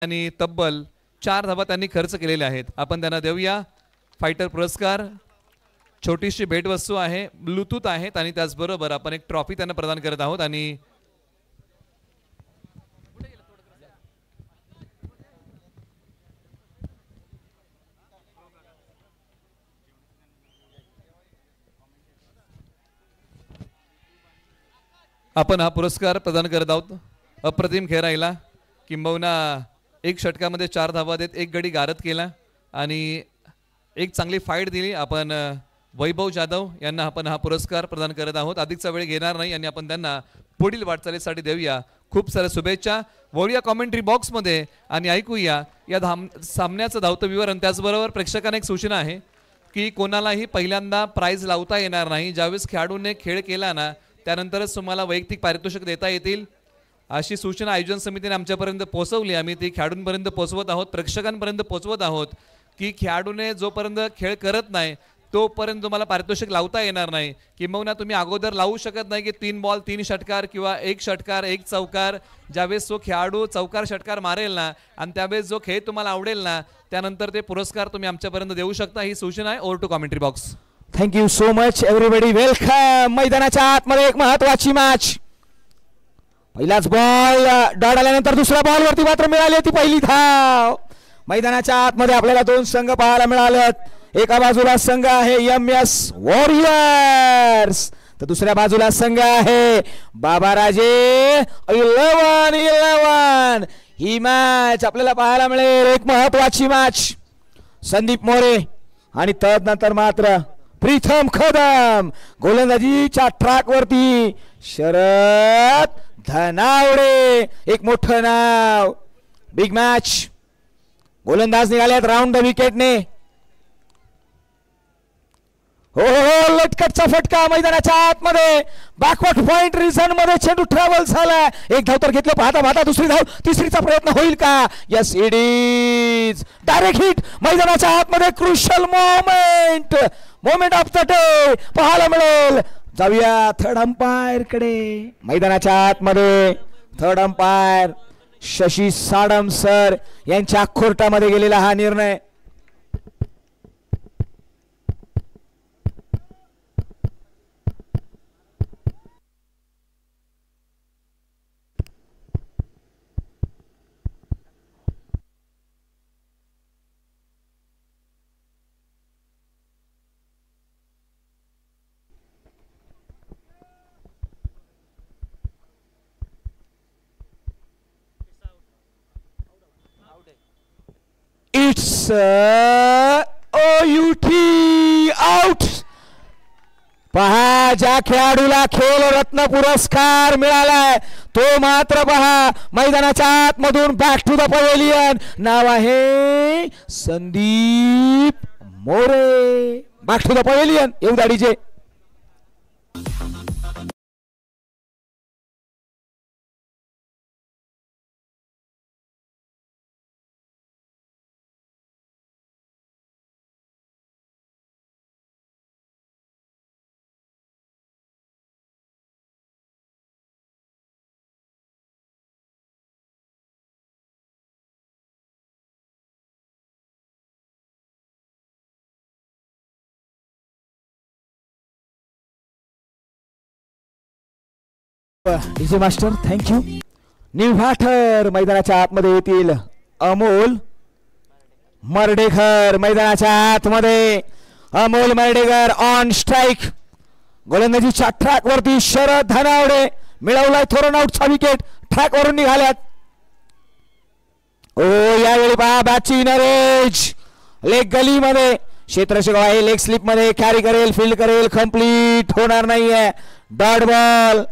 आणि तब्बल 4 धावा त्यांनी खर्च केलेले आहेत। आपण त्यांना देऊया फायटर पुरस्कार। छोटीशी भेटवस्तू आहे, ब्लूटूथ आहेत आणि त्याचबरोबर आपण एक ट्रॉफी त्यांना प्रदान करत आहोत। आणि आपण हा पुरस्कार प्रदान करत आहोत अप्रतिम खेळायला, किंबहुना एक षटकामध्ये 4 धावा देत एक गडी गारद केला आणि एक चांगली फाईट दिली। आपण वैभव जाधव यांना आपण हा पुरस्कार प्रदान करत आहोत। अधिकचा वेळ घेणार नाही आणि आपण त्यांना पुढील वाटचालीसाठी देऊया खूप साऱ्या शुभेच्छा। वळूया कमेंट्री बॉक्स मध्ये आणि ऐकूया या सामन्याचं धावतं विवरण। त्याचबरोबर प्रेक्षकांना एक सूचना आहे की कोणालाही पहिल्यांदा प्राइज लावता येणार नाही। ज्यावेळेस खेळाडूने खेळ केला ना त्यानंतरच तुम्हाला वैयक्तिक पारितोषिक देता येतील अशी सूचना आयोजन समितीने आमच्यापर्यंत पोहोचवली। आम्ही ती खेळाडूंपर्यंत पोहोचवत आहोत, प्रेक्षकांपर्यंत पोहोचवत आहोत की खेळाडूने जोपर्यंत खेळ करत नाही तोपर्यंत तुम्हाला पारितोषिक लावता येणार नाही। किंबहुना तुम्ही अगोदर लावू शकत नाही की 3 बॉल 3 षटकार किंवा 1 षटकार 1 चौकार। ज्यावेळेस तो खेळाडू चौकार षटकार मारेल ना आणि त्यावेळेस जो खेळ तुम्हाला आवडेल ना त्यानंतर ते पुरस्कार तुम्ही आमच्यापर्यंत देऊ शकता। ही सूचना आहे। Over to commentary box. Thank you so much everybody, welcome. मैदानाच्या आतमध्ये एक महत्त्वाची मॅच। पहिलाच बॉल डॉट आल्यानंतर दुसऱ्या बॉल वरती मात्र मिळाली होती पहिली धाव। मैदानाच्या आतमध्ये आपल्याला 2 संघ पाहायला मिळालेत। एका बाजूला संघ आहे MS वॉरियर्स तर दुसऱ्या बाजूला संघ आहे बाबाराजे 11-11। ही मॅच आपल्याला पाहायला मिळेल, एक महत्त्वाची मॅच। संदीप मोरे आणि तदनंतर मात्र प्रीतम कदम गोलंदाजीच्या ट्रॅक वरती शरद धनावडे, एक मोठं नाव। Big match. गोलंदाज निघालेत राऊंड द विकेटने। हो लटकटचा फटका मैदानाच्या आतमध्ये बॅकवर्ड पॉइंट रिझन मध्ये चेंडू ट्रॅव्हल झाला। एक धाव तर घेतलं, पाहता पाहता दुसरी धाव, तिसरीचा प्रयत्न होईल का? Yes it is direct hit. मैदानाच्या आतमध्ये crucial moment of the day पाहायला मिळेल। जाऊया थर्ड अंपायर कडे। मैदानाच्या आतमध्ये थर्ड अंपायर शशी साडम सर यांच्या कोर्टामध्ये गेलेला हा निर्णय। It's OUT out. पहा ज्या खेळाडूला खेल रत्न पुरस्कार मिळालाय तो मात्र पहा मैदानाच्या आतमधून बॅक टू द पवेलियन। नाव आहे Sandeep More. Back to the pavilion येऊ दाडीचे। DJ master thank you. New batter मैदानाच्या आतमध्ये येतील अमोल मर्डेकर। मैदानाच्या आतमध्ये अमोल मर्डेकर ऑन स्ट्राइक। गोलंदाजीच्या ट्रॅक वरती शरद धनावडे मिळवलाय थोरन आउटचा विकेट। ट्रॅक वरून निघाल्यात। ओ यावेळी पहा बॅटची नरेज लेग गलीमध्ये क्षेत्ररक्षक आहे, लेग स्लिप मध्ये कॅरी करेल, फील्ड करेल, कंप्लीट होणार नाहीये। डॉट बॉल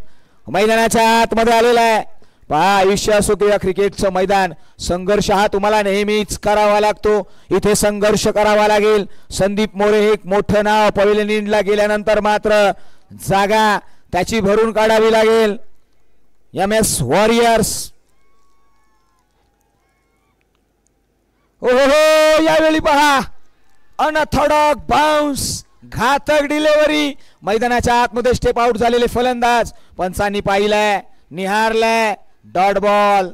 मैदानाच्या आतमध्ये आलेला आहे। पहा आयुष्य असो किंवा क्रिकेटचं मैदान संघर्ष हा तुम्हाला नेहमीच करावा लागतो। इथे संघर्ष करावा लागेल। संदीप मोरे हे एक मोठं नाव। पवेलियन इंडला गेल्यानंतर मात्र जागा त्याची भरून काढावी लागेल। MS वॉरियर्स ओहो यावेळी पहा अनथडक बाउन्स घातक डिलिव्हरी। मैदानाच्या आतमध्ये स्टेप आउट झालेले फलंदाज पंचांनी पाहिलंय, निहारलंय। डॉट बॉल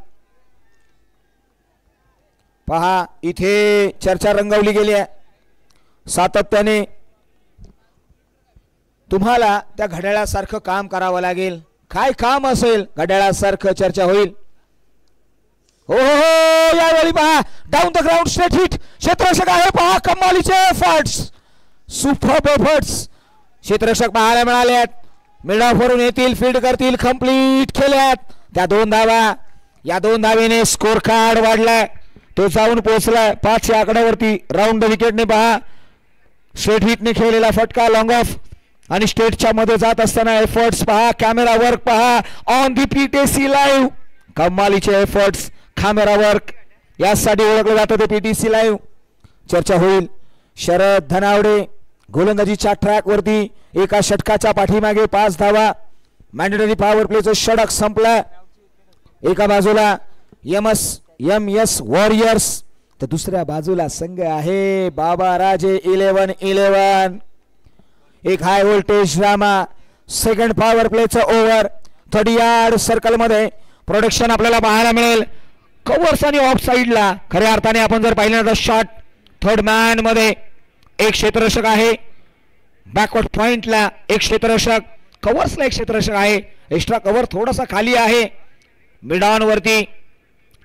पहा इथे चर्चा रंगवली गेली आहे. सातत्याने तुम्हाला त्या घड्याळासारखं काम करावं लागेल. काय काम असेल घड्याळासारखं चर्चा होईल. हो हो हो यावेळी पहा down the ground straight hit क्षेत्ररक्षक आहे. पहा कमालीचे एफर्ट्स, सुपर एफर्ट्स क्षेत्ररक्षक पाहायला मिळाल्यात. मिड ऑफ वरून येतील, फील्ड करतील, कंप्लीट केल्यात त्या 2 धावा. या 2 धावेने स्कोर कार्ड वाढलाय, तो जाऊन पोहोचलाय 5 या आकड्यावरती. राऊंड द विकेटने पहा स्ट्रेट हिटने खेळलेला फटका लॉंग ऑफ आणि स्टेटच्या मध्ये जात असताना एफर्ट्स पहा, कॅमेरा वर्क पहा ऑन दी पीटीसी लाईव्ह. कमालीचे एफर्ट्स, कॅमेरा वर्क, यासाठी ओळखलं जातं ते पीटीसी लाईव्ह. चर्चा होईल. शरद धनावडे गोलंदाजीच्या ट्रॅक वरती एका षटकाच्या पाठीमागे 5 धावा. मॅन्डेटरी पॉवर प्लेचं षटक संपलं. एका बाजूला एम एस वॉरियर्स तर दुसऱ्या बाजूला संघ आहे बाबा राजे 11-11. एक high voltage drama. Second power प्लेचं ओव्हर 30 यार्ड सर्कल मध्ये प्रोडक्शन आपल्याला पाहायला मिळेल. कव्हर्स आणि ऑफ साइडला खऱ्या अर्थाने आपण जर पाहिलं तर शॉट थर्ड मॅन मध्ये एक क्षेत्ररक्षक आहे. बॅकवर्ड पॉइंटला एक क्षेत्ररक्षक, कव्हर्सला एक क्षेत्ररक्षक आहे. एक्स्ट्रा कव्हर थोडासा खाली आहे. मिड ऑन वरती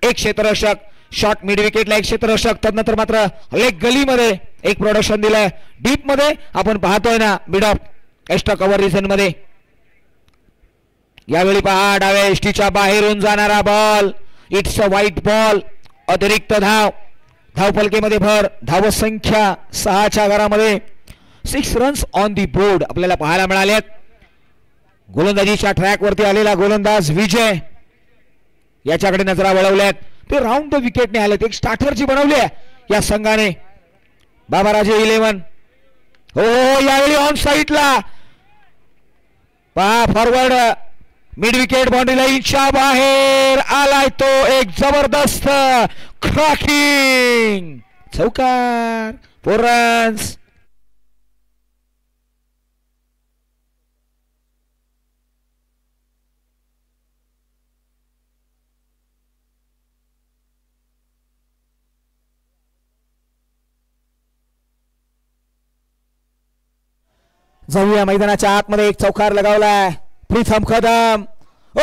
एक क्षेत्ररक्षक, शॉर्ट मिड विकेटला एक क्षेत्ररक्षक. तदनंतर मात्र लेग गलीमध्ये एक प्रोडक्शन दिलंय. डीप मध्ये आपण पाहतोय ना mid off extra cover region मध्ये. यावेळी पहा डाव्या एसटीच्या बाहेरून जाणारा ball, it's a white ball. अतिरिक्त धाव, धावफलकेमध्ये भर. धावसंख्या 6च्या घरामध्ये 6 रन्स ऑन दी बोर्ड आपल्याला पाहायला मिळालेत. गोलंदाजीच्या ट्रॅक वरती आलेला गोलंदाज विजय याच्याकडे नजरा वळवल्यात. ते राऊंड द विकेटने आलेत. एक स्टार्टरची बनवली आहे या संघाने बाबाराजे 11. हो यावेळी ऑन साइडला पहा फॉरवर्ड मिड विकेट बाउंड्री लाईनच्या बाहेर आलाय तो एक जबरदस्त क्रॉकिंग चौकार. 4 रन्स. जाऊया मैदानाच्या आतमध्ये. एक चौकार लगावलाय प्रीतम कदम. ओ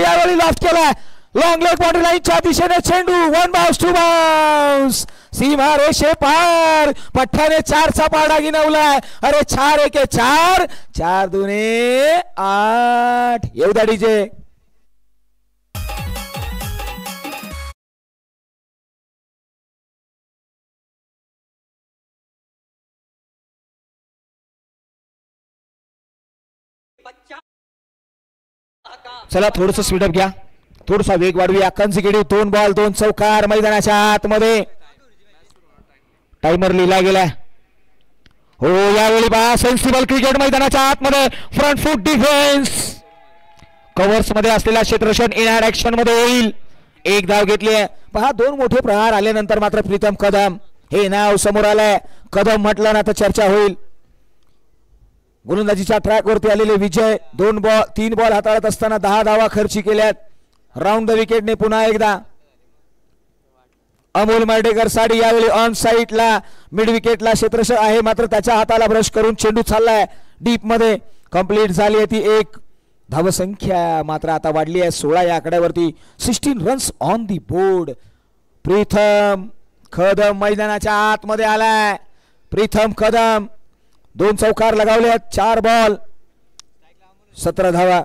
यावेळी लॉफ्ट केलाय लॉंग लेग बाउंड्री लाईनच्या दिशेने चेंडू. 1 बाउन्स 2 बाउन्स सीमा रेषे पार. पठ्ठाने 4चा पाडा गिनवलाय. अरे 4 एके 4, 4 दुने 8. येऊ द्या डीजे. चला थोडस स्पीडअप घ्या, थोडासा वेग वाढवूया. कन्सिक्युटिव्ह 2 बॉल 2 चौकार मैदानाच्या आतमध्ये. टाइमर लिहिला गेला. हो यावेळी पहा सेन्सिबल क्रिकेट मैदानाच्या आतमध्ये. फ्रंट फूट डिफेन्स. कव्हर्स मध्ये असलेला क्षेत्ररक्षण इन ऍक्शन मध्ये होईल. एक धाव घेतली आहे. पहा 2 मोठे प्रहार आल्यानंतर मात्र प्रीतम कदम हे नाव समोर आलंय. कदम म्हटलं ना तर चर्चा होईल. गोलंदाजीच्या ट्रॅक वरती आलेले विजय 3 बॉल हाताळत असताना 10 धावा खर्ची केल्यात. राऊंड द विकेटने पुन्हा एकदा अमोल मार्डेकर साडी यावेळी ऑन साइडला मिड विकेटला क्षेत्ररक्षक आहे, मात्र त्याच्या हाताला ब्रश करून चेंडू चाललाय डीप मध्ये. कंप्लीट झाली आहे ती एक. धावसंख्या मात्र आता वाढली आहे 16 या आकड्यावरती. 16 runs on the board. Pritam Kadam मैदानाच्या आतमध्ये आलाय. प्रीतम कदम 2 चौकार लगावले आहेत. 4 बॉल 17 धावा.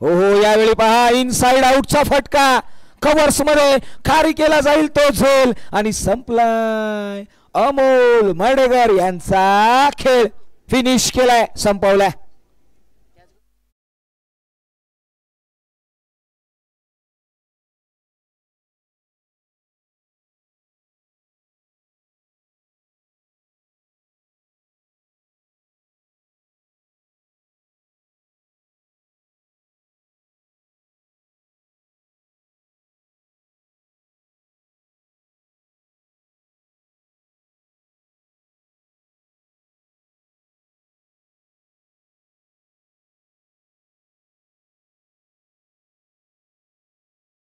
हो हो यावेळी पहा इनसाइड आउटचा फटका. कव्हर्स मध्ये खारी केला जाईल तो झेल आणि संपलाय. अमोल मर्डेकर यांचा खेळ फिनिश केलाय, संपवलाय.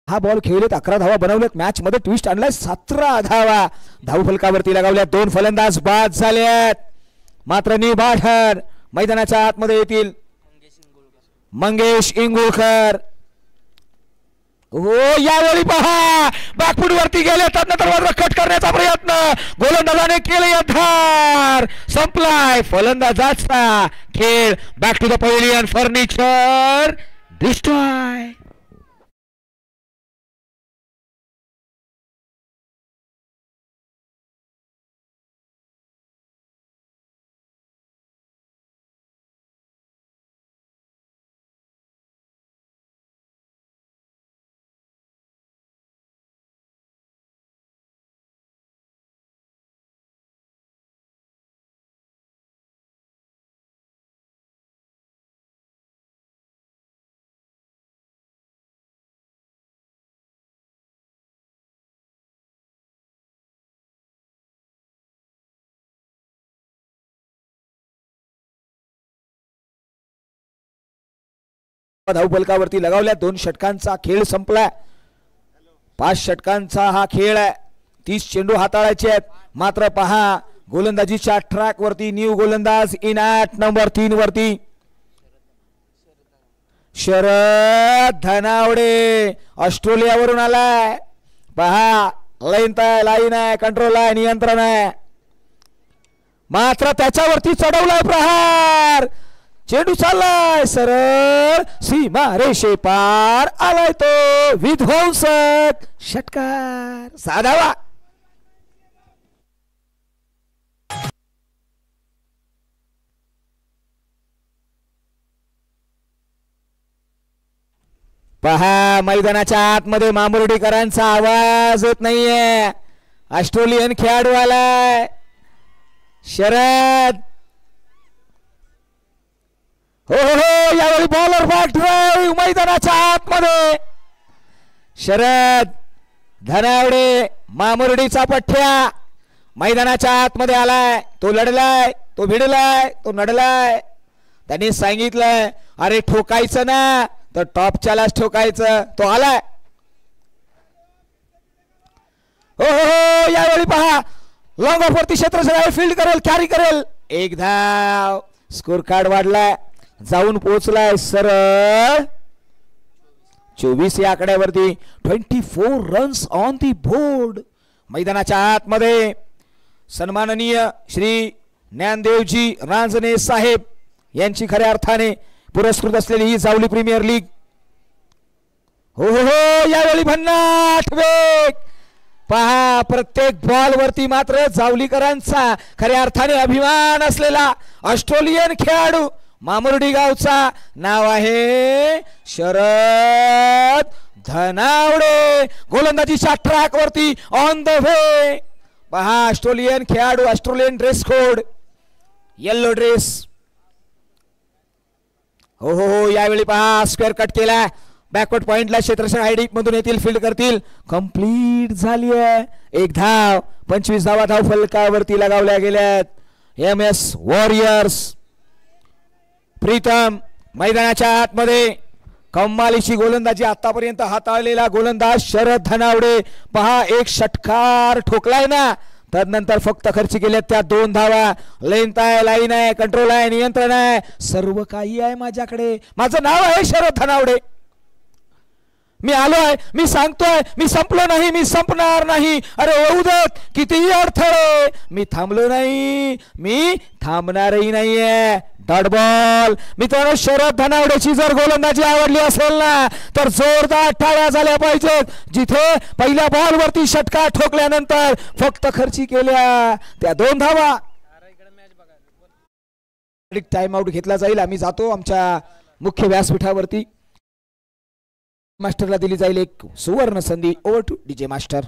हा बॉल खेळलेत 11 धावा बनवल्यात मॅच मध्ये ट्विस्ट आणलाय 17 धावा धाव फलकावरती लगावल्यात 2 फलंदाज बाद झालेत मात्र निबाढर मैदानाच्या आतमध्ये येतील मंगेश इंगुळकर हो यावेळी पहा बॅकफूट वरती गेले त्यानंतर कट करण्याचा प्रयत्न गोलंदाजाने केले यथार संपलाय फलंदाजाचा खेळ back to the pavilion furniture destroy धावफलकावरती लगावल्या 2 षटकांचा खेळ संपला 5 षटकांचा हा खेळ आहे 30 चेंडू हाताळायचे आहेत मात्र पहा गोलंदाजीच्या ट्रॅक वरती न्यू गोलंदाज इन ॲट नंबर 3 वरती शरद धनावडे ऑस्ट्रेलियावरून आलाय पहा लाईन आहे कंट्रोल आहे नियंत्रण आहे मात्र त्याच्यावरती चढवलाय प्रहार चेंडू चाललाय सरळ सीमा रेषे पार आलाय तो विध्वंसक षटकार साधावा पहा मैदानाच्या आतमध्ये मामुर्डीकरांचा आवाज येत नाहीये ऑस्ट्रेलियन खेळाडू आलाय शरद हो यावेळी बॉलर बॅक ड्राइव्ह मैदानाच्या आतमध्ये शरद धनावडे मामुर्डीचा पठ्या मैदानाच्या आतमध्ये आलाय तो लढलाय तो भिडलाय तो नडलाय त्यांनी सांगितलंय अरे ठोकायचं ना तर टॉपच्यालाच ठोकायचं तो आलाय हो यावेळी पहा लॉंग ऑफ वरती क्षेत्र फील्ड करेल कॅरी करेल 1 धाव स्कोर कार्ड वाढलाय जाऊन पोहोचलाय सरळ 24 या आकड्यावरती 24 रन्स ऑन दी बोर्ड मैदानाच्या आतमध्ये सन्माननीय श्री ज्ञानदेवजी रांजणे साहेब यांची खऱ्या अर्थाने पुरस्कृत असलेली ही जावली प्रीमियर लीग हो यावेळी भन्नाट वेग पहा प्रत्येक बॉल वरती मात्र जावलीकरांचा खऱ्या अर्थाने अभिमान असलेला ऑस्ट्रेलियन खेळाडू मामुर्डी गावचा नाव आहे शरद धनावडे गोलंदाजीच्या ट्रॅक वरती ऑन द वे पहा ऑस्ट्रेलियन खेळाडू Australian dress code yellow dress हो यावेळी पहा स्क्वेअर कट केला बॅकवर्ड पॉइंटला क्षेत्ररक्षण हायडीप मधून येतील फील्ड करतील कंप्लीट झाली आहे 1 धाव 25 धावा धाव फलकावरती लगावल्या गेल्यात MS वॉरियर्स प्रीतम मैदानाच्या आतमध्ये कमालीची गोलंदाजी आतापर्यंत हाताळलेला गोलंदाज शरद धनावडे पहा 1 षटकार ठोकलाय ना तदनंतर फक्त खर्च केल्यात त्या 2 धावा लेंथ आहे लाईन आहे कंट्रोल आहे नियंत्रण आहे सर्व काही आहे माझ्याकडे माझं नाव आहे शरद धनावडे मी आलोय मी सांगतोय मी संपलो नाही मी संपणार नाही अरे येऊ देत कितीही अडथळे मी थांबलो नाही मी थांबणारही नाहीये डॉट बॉल मित्रांनो शरद धनावडेची जर गोलंदाजी आवडली असेल ना तर जोरदार टाळ्या झाल्या पाहिजेत जिथे पहिल्या बॉल वरती षटकार ठोकल्यानंतर फक्त खर्ची केल्या त्या 2 धावा टाइम आउट घेतला जाईल आम्ही जातो आमच्या मुख्य व्यासपीठावरती मास्टरला दिली जाईल एक सुवर्ण संधी over to DJ master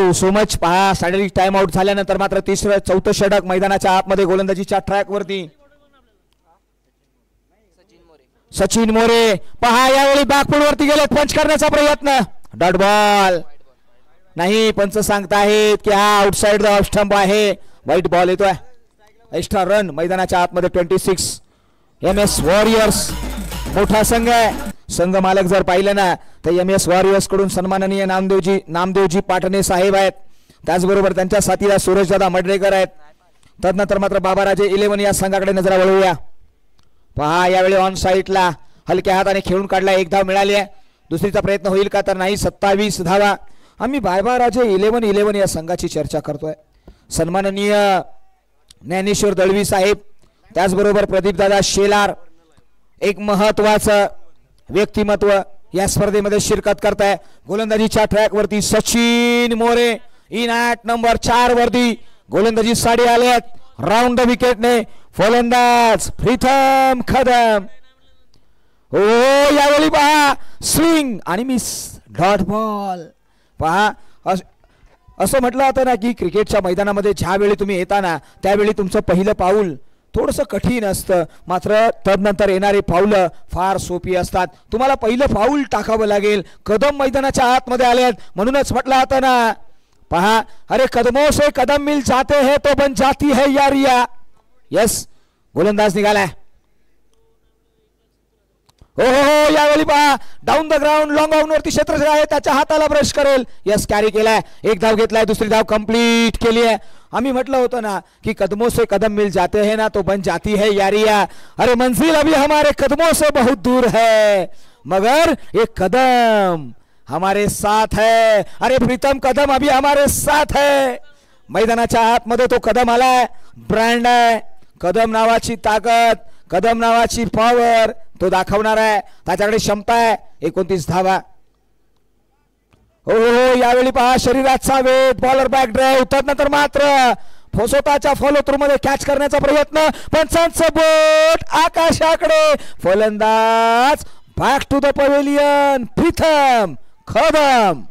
thank you so much. पहा शारीरिक टाइम आउट झाल्यानंतर मात्र तिसरं चौथं षटक मैदानाच्या आतमध्ये गोलंदाजीच्या ट्रॅक वरती. सचिन मोरे पहा यावेळी बॅकफूट वरती गेले, पंच करण्याचा प्रयत्न, डॉट बॉल नाही. पंच सांगतायत की हा आउटसाइड द ऑफ स्टंप आहे, व्हाईट बॉल येतोय. एक्स्ट्रा रन मैदानाच्या आतमध्ये 26. MS वॉरियर्स मोठा संघ आहे. संघ मालक जर पाहिलं ना तर MS वॉरियर्स कडून सन्माननीय नामदेवजी पाटणे साहेब आहेत. त्याचबरोबर त्यांच्या साथीला सूरजदादा मडरेकर आहेत. तदनंतर मात्र बाबाराजे 11 या संघाकडे नजर वळवूया. पहा यावेळी ऑन साईडला हलक्या हाताने खेळून काढला, एक धाव मिळाली आहे. दुसरीचा प्रयत्न होईल का तर नाही. 27 धावा. आम्ही बाबाराजे 11 या संघाची चर्चा करतोय. सन्माननीय ज्ञानेश्वर दळवी साहेब, त्याचबरोबर प्रदीपदादा शेलार, एक महत्वाचं व्यक्तिमत्व या स्पर्धेमध्ये शिरकत करताय. गोलंदाजीच्या ट्रॅक वरती Sachin More in at number 4 वरती गोलंदाजी साडी आलेत. राऊंड द विकेटने फलंदाज प्रीतम कदम. हो यावेळी पहा स्विंग आणि मिस, डॉट बॉल. पहा असं म्हटलं होतं ना की क्रिकेटच्या मैदानामध्ये ज्यावेळी तुम्ही येता ना त्यावेळी तुमचं पहिलं पाऊल थोडंसं कठीण असतं, मात्र तदनंतर येणारी पाऊलं फार सोपी असतात. तुम्हाला पहिलं पाऊल टाकावं लागेल. कदम मैदानाच्या आतमध्ये आलेत म्हणूनच म्हटलं होतं ना, पहा अरे कदमों से कदम मिल जाते हैं तो बन जाती है यारिया. यस गोलंदाज निघालाय. हो हो हो यावेळी पहा down the ground long on वरती क्षेत्ररक्षक आहे, त्याच्या हाताला ब्रश करेल. यस कॅरी केलाय, एक धाव घेतलाय, दुसरी धाव कंप्लीट केली आहे. आम्ही म्हटलं होतं ना कि कदमों से कदम मिल जाते हैं ना तो बन जाती है यारिया. अरे मंजिल अभी हमारे कदमों से बहुत दूर है मगर एक कदम हमारे साथ है. अरे प्रीतम कदम अभी हमारे साथ है. मैदानाच्या आतमध्ये तो कदम आलाय, ब्रँड आहे. कदम नावाची ताकद, कदम नावाची पॉवर तो दाखवणार आहे. त्याच्याकडे क्षमता आहे. 29 धावा. हो यावेळी पहा शरीराचा वेग, बॉलर बॅक ड्राईव्ह, तदनंतर मात्र फोसोताच्या फॉलो थ्रू मध्ये कॅच करण्याचा प्रयत्न. पंचांचं बोट आकाशाकडे, फलंदाज back to the pavilion Pritam Kadam.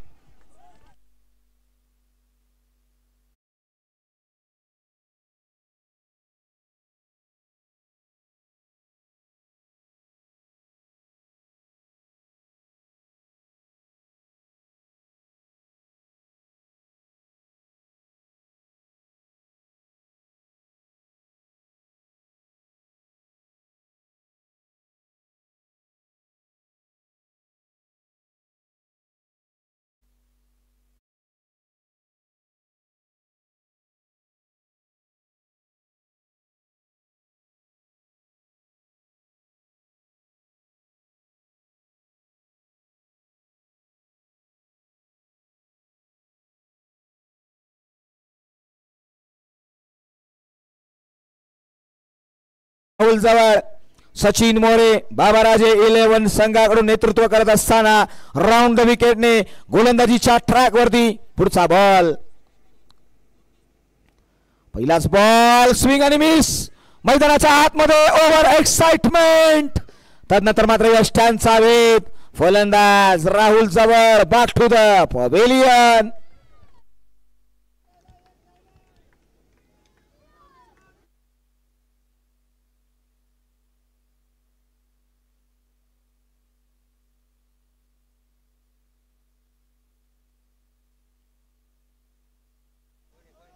जवळ सचिन मोरे बाबाराजे 11 संघाकडून नेतृत्व करत असताना राऊंड द विकेटने गोलंदाजीच्या ट्रॅक वरती. पुढचा बॉल, पहिलाच बॉल, स्विंग आणि मिस. मैदानाच्या आतमध्ये ओव्हर एक्साइटमेंट. तदनंतर मात्र यष्टांचा वेध, फलंदाज राहुल जवळ, बॅक टू द पवेलियन.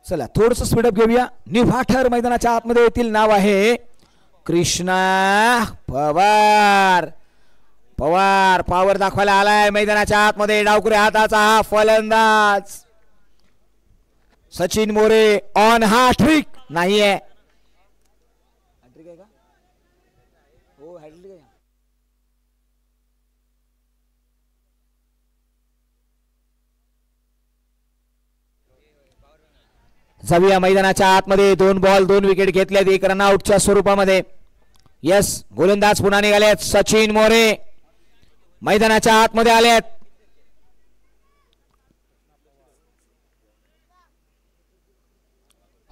चला थोडस स्पीडअप घेऊया. न्यू फाटर मैदानाच्या आतमध्ये येथील नाव आहे कृष्णा पवार. पवार पॉवर दाखवायला आलाय मैदानाच्या आतमध्ये. डावकुऱ्या हाताचा हा फलंदाज सचिन मोरे ऑन हा ट्रिक नाहीये. जाऊया मैदानाच्या आतमध्ये. 2 बॉल 2 विकेट घेतल्यात, 1 रनआउटच्या स्वरूपामध्ये. यस गोलंदाज पुन्हा निघालेत. सचिन मोरे मैदानाच्या आतमध्ये आलेत.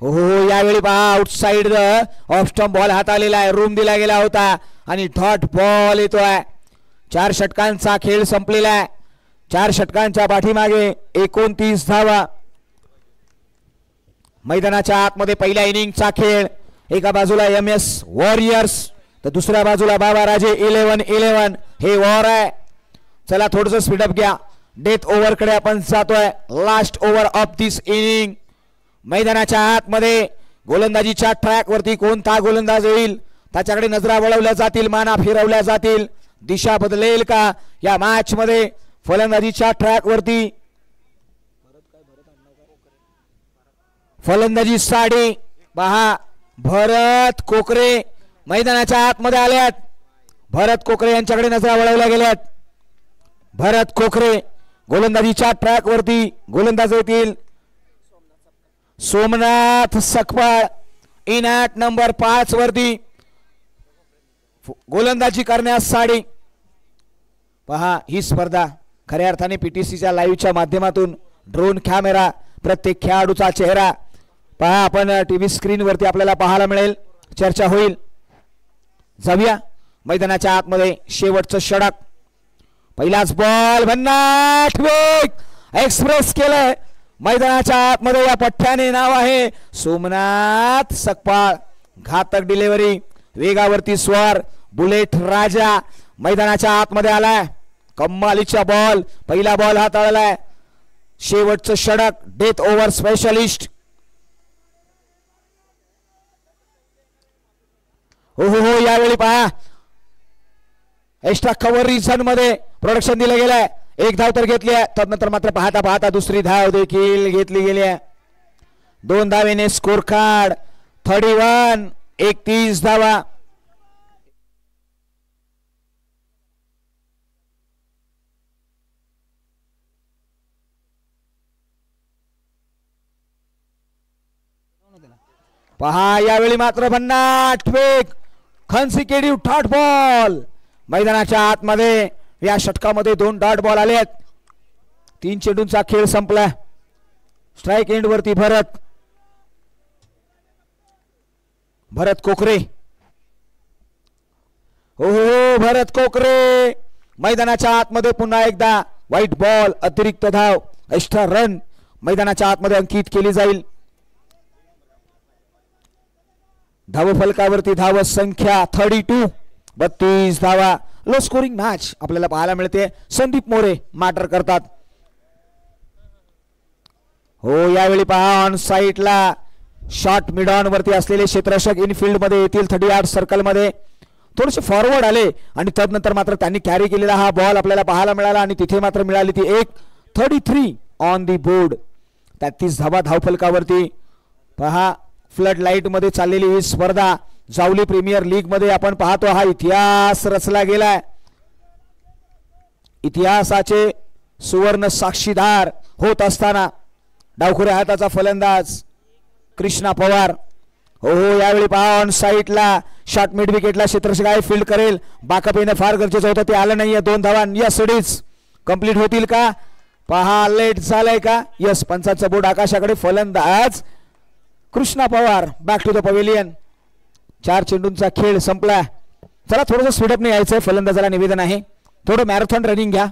हो हो यावेळी पहा आउटसाइड ऑफ स्टंप बॉल हाताळलेला आहे, रूम दिला गेला होता आणि डॉट बॉल येतोय. 4 षटकांचा खेळ संपलेला आहे. 4 षटकांच्या पाठीमागे 29 धावा. मैदानाच्या आतमध्ये पहिल्या इनिंगचा खेळ. एका बाजूला MS वॉरियर्स तर दुसऱ्या बाजूला बाबा राजे 11-11. हे वॉर आहे. चला थोडंसं स्पीडअप घ्या. डेथ ओव्हर कडे आपण जातोय. Last over of this inning. मैदानाच्या आतमध्ये गोलंदाजीच्या ट्रॅक वरती कोणता गोलंदाज येईल त्याच्याकडे नजरा वळवल्या जातील, माना फिरवल्या जातील. दिशा बदलेल का या मॅच मध्ये? फलंदाजीच्या ट्रॅक वरती फलंदाजी साडी पहा. भरत कोकरे मैदानाच्या आतमध्ये आल्यात. भरत कोकरे यांच्याकडे नजरा वळवल्या गेल्यात. भरत कोकरे गोलंदाजीच्या ट्रॅक वरती गोलंदाज येतील. Somnath Sakpal in at number 5 वरती गोलंदाजी करण्यास साडी. पहा ही स्पर्धा खऱ्या अर्थाने PTCच्या लाईव्हच्या माध्यमातून ड्रोन कॅमेरा प्रत्येक खेळाडूचा चेहरा पहा आपण टीव्ही स्क्रीन वरती आपल्याला पाहायला मिळेल. चर्चा होईल. जाऊया मैदानाच्या आतमध्ये. शेवटचं षटक. पहिलाच बॉल भन्नाट वेग एक्सप्रेस केलंय मैदानाच्या आतमध्ये. या पठ्ठ्याने नाव आहे सोमनाथ सकपाळ. घातक डिलिव्हरी वेगावरती स्वार बुलेट राजा मैदानाच्या आतमध्ये आलाय. कम्मालीचा बॉल. पहिला बॉल हाताळलाय. शेवटचं षटक. Death over specialist. हो हो हो यावेळी पहा एक्स्ट्रा कव्हर रिझन मध्ये प्रोडक्शन दिलं गेलंय. एक धाव तर घेतली आहे. तदनंतर मात्र पाहता पाहता दुसरी धाव देखील घेतली गेली आहे. 2 धावेने स्कोर कार्ड 31. 31 धावा. पहा यावेळी मात्र भन्नाट वेग कन्सिक्युटिव्ह डॉट बॉल. मैदानाच्या आतमध्ये या षटकामध्ये 2 डॉट बॉल आलेत. 3 चेंडूंचा खेळ संपला. स्ट्राइक एंड वरती भरत कोकरे. हो हो भरत कोकरे मैदानाच्या आतमध्ये पुन्हा एकदा व्हाईट बॉल. अतिरिक्त धाव एक्स्ट्रा रन मैदानाच्या आतमध्ये अंकित केली जाईल. धाव फलकावरती धाव संख्या 32. 32 धावा. लो स्कोरिंग मॅच आपल्याला पाहायला मिळते. संदीप मोरे मॅटर करतात. हो यावेळी पहा ऑन साइडला शॉट मिड ऑन वरती असलेले क्षेत्ररक्षक इनफिल्ड मध्ये येतील. 38 सर्कल मध्ये थोडेसे फॉरवर्ड आले आणि तदनंतर मात्र त्यांनी कॅरी केलेला हा बॉल आपल्याला पाहायला मिळाला आणि तिथे मात्र मिळाली ती 1. 33 ऑन दी बोर्ड. 33 धावा धावफलकावरती. पहा फ्लड लाईट मध्ये चाललेली ही स्पर्धा जावली प्रीमियर लीग मध्ये आपण पाहतो. हा इतिहास रचला गेलाय. इतिहासाचे सुवर्ण साक्षीदार होत असताना डावखुऱ्या हाताचा फलंदाज कृष्णा पवार. हो हो यावेळी पहा ऑन साइडला शॉट मिड विकेटला क्षेत्ररक्षक आहे. फील्ड करेल. बाकअप येणं फार गरजेचं होतं. ते आलं नाहीये. 2 धावा यस इट्स कंप्लीट होतील का? पहा लेट झालंय का? यस. पंचांचा बोर्ड आकाशाकडे. फलंदाज Krishna Pawar back to the pavilion. 4 चेंडूंचा खेळ संपला. चला थोडंसं स्पीडअप नाही यायचंय. फलंदाजाला निवेदन आहे थोडं मॅरेथॉन रनिंग घ्या.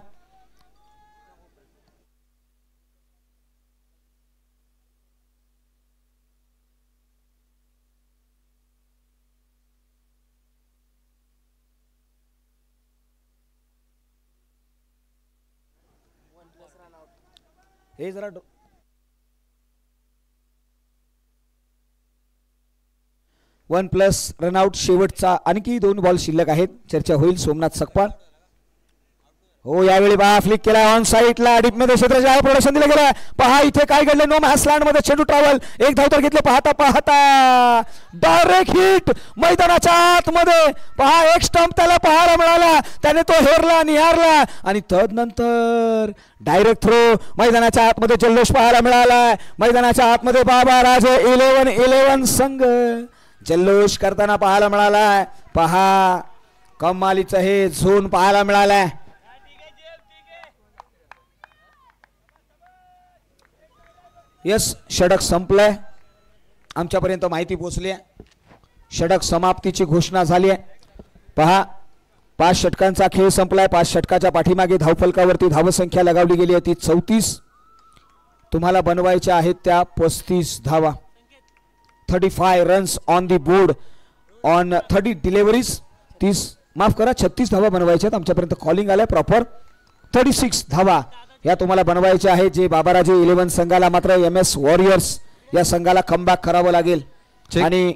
हे जरा 1+ रनआउट. शेवटचा आणखी 2 बॉल शिल्लक आहेत. चर्चा होईल. सोमनाथ सकपाळ. हो यावेळी बा फ्लिक केला ऑन साइडला. डीप मध्ये क्षेत्राच्या प्रोडक्शन दिलं गेलं. पहा इथे काय घडलं. नो मॅच लँड मध्ये चेंडू ट्रॅव्हल. 1 धाव तर घेतले. पाहता पाहता डायरेक्ट हिट मैदानाच्या आतमध्ये. पहा एक स्टंप त्याला पाहायला मिळाला. त्याने तो हेरला निहारला आणि तदनंतर डायरेक्ट थ्रो. मैदानाच्या आतमध्ये जल्लोष पाहायला मिळाला. मैदानाच्या आतमध्ये बाबा राजे 11-11 संघ जल्लोष करताना पाहायला मिळाला. पहा कमालीचं हे झोन पाहायला मिळालाय. यस षटक संपलंय. आमच्यापर्यंत माहिती पोहोचली आहे. षटक समाप्तीची घोषणा झाली आहे. पहा 5 षटकांचा खेळ संपलाय. 5 षटकाच्या पाठीमागे धावफलकावरती धावसंख्या लगावली गेली आहे ती 34. तुम्हाला बनवायच्या आहेत त्या 35 धावा. 35 runs on the board on 30 deliveries. 36 धावा बनवायच्या आहेत. आमच्यापर्यंत कॉलिंग आलंय प्रॉपर. 36 धावा या तुम्हाला बनवायच्या आहेत. जे बाबाराजे 11 संघाला मात्र MS वॉरियर्स या संघाला कमबॅक करावं लागेल. आणि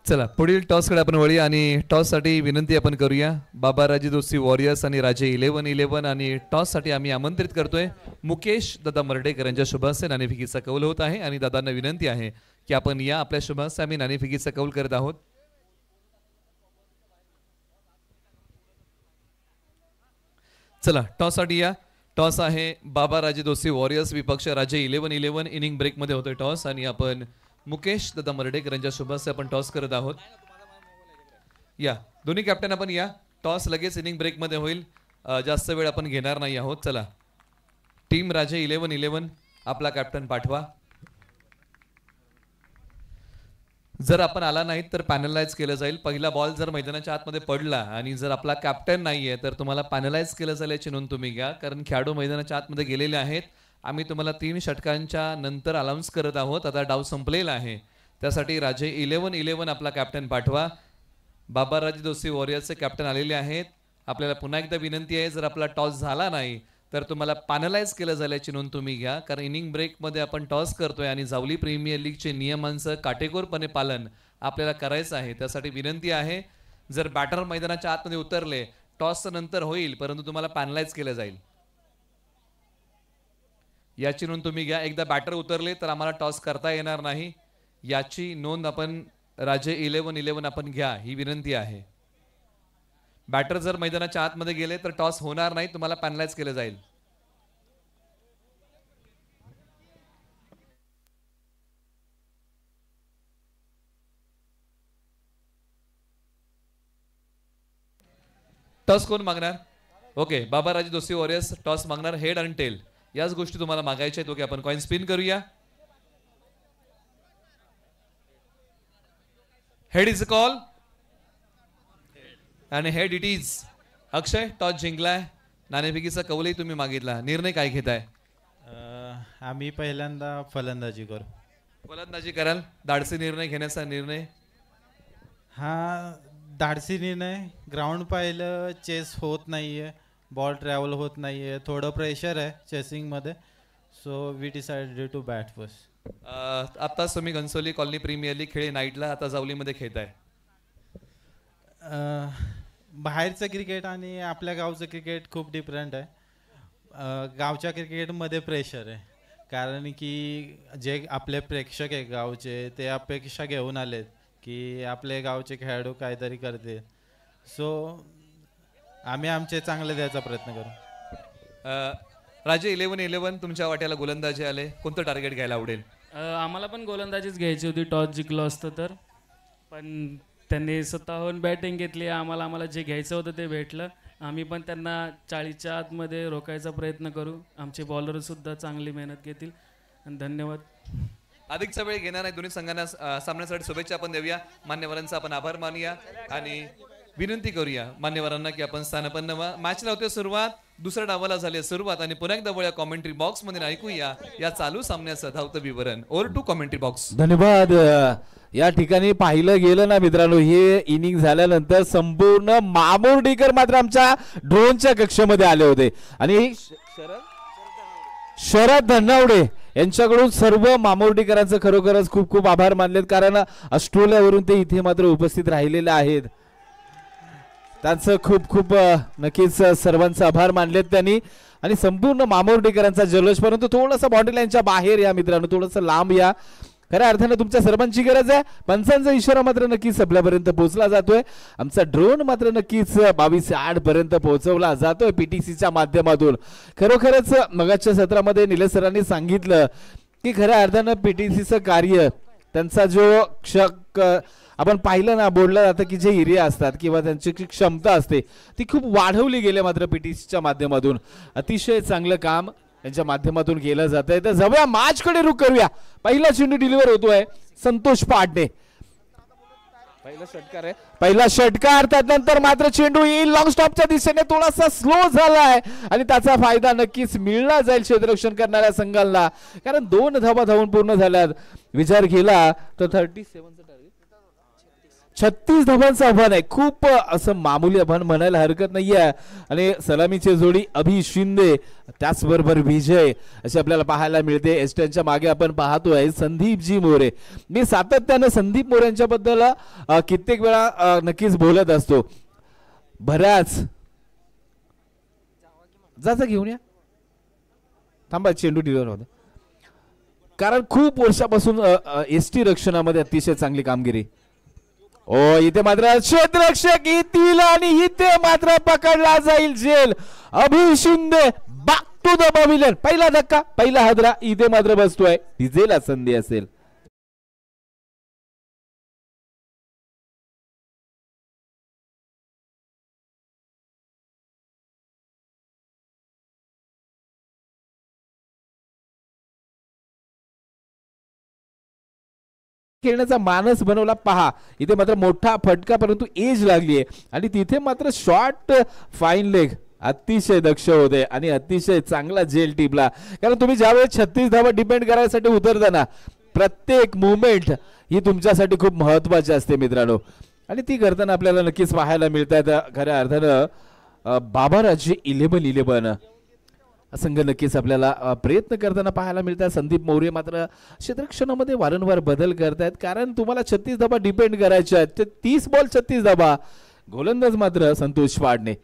चला पुढील टॉस कडे आपण वळूया आणि टॉस साठी विनंती आपण करूया बाबाराजे दोस्ती वॉरियर्स आणि राजे 11 आणि टॉस साठी आम्ही आमंत्रित करतोय मुकेश दादा मर्डेकर यांच्या शुभ हस्ते नाणेफेकीचा कौल होत आहे आणि दादांना विनंती आहे की आपण या आपल्या शुभ हस्ते आम्ही नाणेफेकीचा कौल करत आहोत. चला टॉस साठी या. टॉस आहे बाबाराजे दोस्ती वॉरियर्स विपक्ष राजे 11 इनिंग ब्रेक मध्ये होतोय टॉस आणि आपण मुकेश दादा मर्डेकर यांच्या शुभ हस्ते आपण टॉस करत आहोत. या दोन्ही कॅप्टन आपण या. टॉस लगेच इनिंग ब्रेक मध्ये होईल. जास्त वेळ आपण घेणार नाही आहोत. चला टीम राजे 11 आपला कॅप्टन पाठवा. जर आपण आला नाही तर पॅनलाइज केलं जाईल. पहिला बॉल जर मैदानाच्या आतमध्ये पडला आणि जर आपला कॅप्टन नाहीये तर तुम्हाला पॅनलाइज केलं जाईल याची नोंद तुम्ही घ्या. कारण खेळाडू मैदानाच्या आतमध्ये गेलेले आहेत. आम्ही तुम्हाला 3 षटकांच्या नंतर अनाउन्स करत आहोत. आता डाव संपलेला आहे त्यासाठी राजे 11 आपला कॅप्टन पाठवा. बाबाराजे दोस्ती वॉरियर्सचे कॅप्टन आलेले आहेत. आपल्याला पुन्हा एकदा विनंती आहे जर आपला टॉस झाला नाही तर तुम्हाला पॅनलाइज केलं जाईल याची नोंद तुम्ही घ्या. कारण इनिंग ब्रेक मध्ये आपण टॉस करतोय आणि जावली प्रीमियर लीगचे नियमांचं काटेकोरपणे पालन आपल्याला करायचं आहे. त्यासाठी विनंती आहे जर बॅटर मैदानाच्या आतमध्ये उतरले टॉस नंतर होईल परंतु तुम्हाला पॅनलाइज केलं जाईल याची नोंद तुम्ही घ्या. एकदा बॅटर उतरले तर आम्हाला टॉस करता येणार नाही याची नोंद आपण राजे 11 आपण घ्या ही विनंती आहे. बॅटर जर मैदानाच्या आतमध्ये गेले तर टॉस होणार नाही. तुम्हाला पॅनलाइज केलं जाईल. टॉस कोण मागणार? Okay Babaraje Dosti warriors toss मागणार. हेड आणि टेल याच गोष्टी तुम्हाला मागायच्या आहेत. ओके आपण कॉइन स्पिन करूया. हेड इज अ कॉल आणि head it is. Akshay toss जिंकलाय. नाणेफेकीचा कौलही तुम्ही मागितला. निर्णय काय घेताय? आम्ही पहिल्यांदा फलंदाजी करू. फलंदाजी कराल. धाडसी निर्णय घेण्याचा निर्णय हा धाडसी निर्णय. ग्राउंड पाहिलं चेस होत नाहीये. बॉल ट्रॅव्हल होत नाहीये. थोडं प्रेशर आहे चेसिंग मध्ये. So we decided to bat first. आता तुम्ही घनसोली कॉलनी प्रीमियर लीग खेळे नाईटला आता जावलीमध्ये खेळताय. बाहेरचं क्रिकेट आणि आपल्या गावचं क्रिकेट खूप डिफरंट आहे. गावच्या क्रिकेटमध्ये प्रेशर आहे कारण की जे आपले प्रेक्षक आहे गावचे ते अपेक्षा घेऊन आलेत की आपले गावचे खेळाडू काहीतरी करते. सो आम्ही आमचे चांगले द्यायचा प्रयत्न करू. राजे 11 तुमच्या वाट्याला गोलंदाजी आले. कोणतं टार्गेट घ्यायला आवडेल? आम्हाला पण गोलंदाजीच घ्यायची होती टॉस जिंकलो असतं तर. पण त्यांनी स्वतःहून बॅटिंग घेतली. आम्हाला जे घ्यायचं होतं ते भेटलं. आम्ही पण त्यांना 40च्या आतमध्ये रोखायचा प्रयत्न करू. आमचे बॉलर सुद्धा चांगली मेहनत घेतील. आणि धन्यवाद. अधिकचा वेळ घेणार नाही. दोन्ही संघांना सामन्यासाठी शुभेच्छा आपण देऊया. मान्यवरांचा आपण आभार मानूया आणि विनंती करूया मान्यवरांना की आपण स्थानापन्न व्हा. मॅचला होते सुरुवात. दुसऱ्या डावाला झाली सुरुवात आणि पुन्हा एकदा वळूया कॉमेंट्री बॉक्स मध्ये ऐकूया या चालू सामन्याचं धावतं विवरण. Over to commentary box. धन्यवाद. या ठिकाणी पाहिलं गेलं ना मित्रांनो हे इनिंग झाल्यानंतर संपूर्ण मामुर्डीकर मात्र आमच्या ड्रोनच्या कक्षामध्ये आले होते आणि शरद धन्नावडे यांच्याकडून सर्व मामुर्डीकरांचं खरोखरच खूप खूप आभार मानलेत. कारण ऑस्ट्रेलियावरून ते इथे मात्र उपस्थित राहिलेले आहेत. त्यांचं खूप खूप नक्कीच सर्वांचा आभार मानलेत त्यांनी. आणि संपूर्ण मामुर्डीकरांचा जल्लोष. परंतु थोडंसं बॉडी लाईनच्या बाहेर या मित्रांनो. थोडंसं लांब या. खऱ्या अर्थाने तुमच्या सर्वांची गरज आहे. पंचांचा इशारा मात्र नक्कीच आपल्यापर्यंत पोहोचला जातोय. आमचा ड्रोन मात्र नक्कीच 22:08 पर्यंत पोहोचवला जातोय पीटीसीच्या माध्यमातून. खरोखरच मगाच्या सत्रामध्ये निलेश सरांनी सांगितलं की खऱ्या अर्थानं पीटीसीचं कार्य त्यांचा जो आपण पाहिलं ना बोललं जातं की जे एरिया असतात किंवा त्यांची क्षमता असते ती खूप वाढवली गेली मात्र पीटीसीच्या माध्यमातून. अतिशय चांगलं काम यांच्या माध्यमातून केलं जात आहे. तर जाऊया मॅचकडे रुख करूया. पहिला चेंडू डिलिव्हर होतोय संतोष पाडणे. पहिला षटकार त्यानंतर मात्र चेंडू येईल लॉंग स्टॉपच्या दिशेने थोडासा स्लो झालाय आणि त्याचा फायदा नक्कीच मिळला जाईल क्षेत्ररक्षण करणाऱ्या संघाला, कारण 2 धावा धावून पूर्ण झाल्यात. विचार केला तर 36 धावांचं आव्हान आहे, खूप असं मामूली आव्हान म्हणायला हरकत नाहीये. आणि सलामीची जोडी अभि शिंदे त्याचबरोबर विजय अशी आपल्याला पाहायला मिळते. एस्टनच्या मागे आपण पाहतोय संदीपजी मोरे. मी सातत्यानं संदीप मोरे यांच्या बद्दल कित्येक वेळा नक्कीच बोलत असतो. बऱ्याच जाचा घेऊन या थांबा चेंडू डिलिव्हर होता, कारण खूप वर्षापासून एसटी रक्षणामध्ये अतिशय चांगली कामगिरी. ओ इथे मात्र क्षेत्ररक्षक येतील आणि इथे मात्र पकडला जाईल झेल. Abhi Shinde back to the pavilion. पहिला धक्का पहिला हादरा इथे मात्र बसतोय, डिझेला संधी असेल. खेळण्याचा मानस बनवला पहा. इथे मात्र मोठा फटका परंतु एज लागली आहे आणि तिथे मात्र शॉर्ट फाईन लेग अतिशय दक्ष होते आणि अतिशय चांगला झेल टिपला. कारण तुम्ही ज्यावेळेस 36 धावा डिपेंड करायसाठी उतरताना प्रत्येक मुवमेंट ही तुमच्यासाठी खूप महत्वाची असते मित्रांनो, आणि ती करताना आपल्याला नक्कीच पाहायला मिळतात. खऱ्या अर्थानं बाबाराजे 11-11 संघ नक्कीच आपल्याला प्रयत्न करताना पाहायला मिळतात. संदीप मोरे मात्र क्षेत्ररक्षणामध्ये वारंवार बदल करतायत, कारण तुम्हाला 36 धावा डिपेंड करायच्या आहेत. 30 बॉल 36 धावा. गोलंदाज मात्र संतोष पाडणे.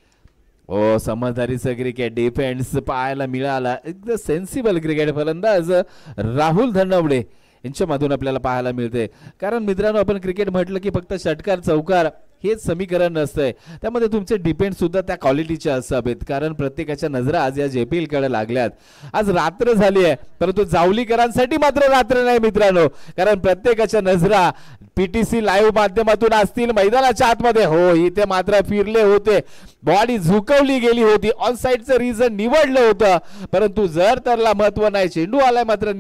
ओ समजदारीचं क्रिकेट डिफेन्स पाहायला मिळाला, एकदम सेन्सिबल क्रिकेट. फलंदाज राहुल धनवडे यांच्यामधून आपल्याला पाहायला मिळते. कारण मित्रांनो आपण क्रिकेट म्हटलं की फक्त षटकार चौकार हेच समीकरण नसतंय, त्यामध्ये तुमचे डिपेंड सुद्धा त्या क्वालिटीचे असावेत. कारण प्रत्येकाच्या नजरा आज या JPL कडे लागल्यात. आज रात्र झाली आहे परंतु जावलीकरांसाठी मात्र रात्र नाही मित्रांनो, कारण प्रत्येकाच्या नजरा PTC लाईव्ह माध्यमातून असतील मैदानाच्या आतमध्ये. हो इथे मात्र फिरले होते, बॉडी झुकवली गेली होती, ऑन साइडचं रिझन निवडलं होतं, परंतु जर त्याला महत्व नाही. चेंडू आलाय मात्र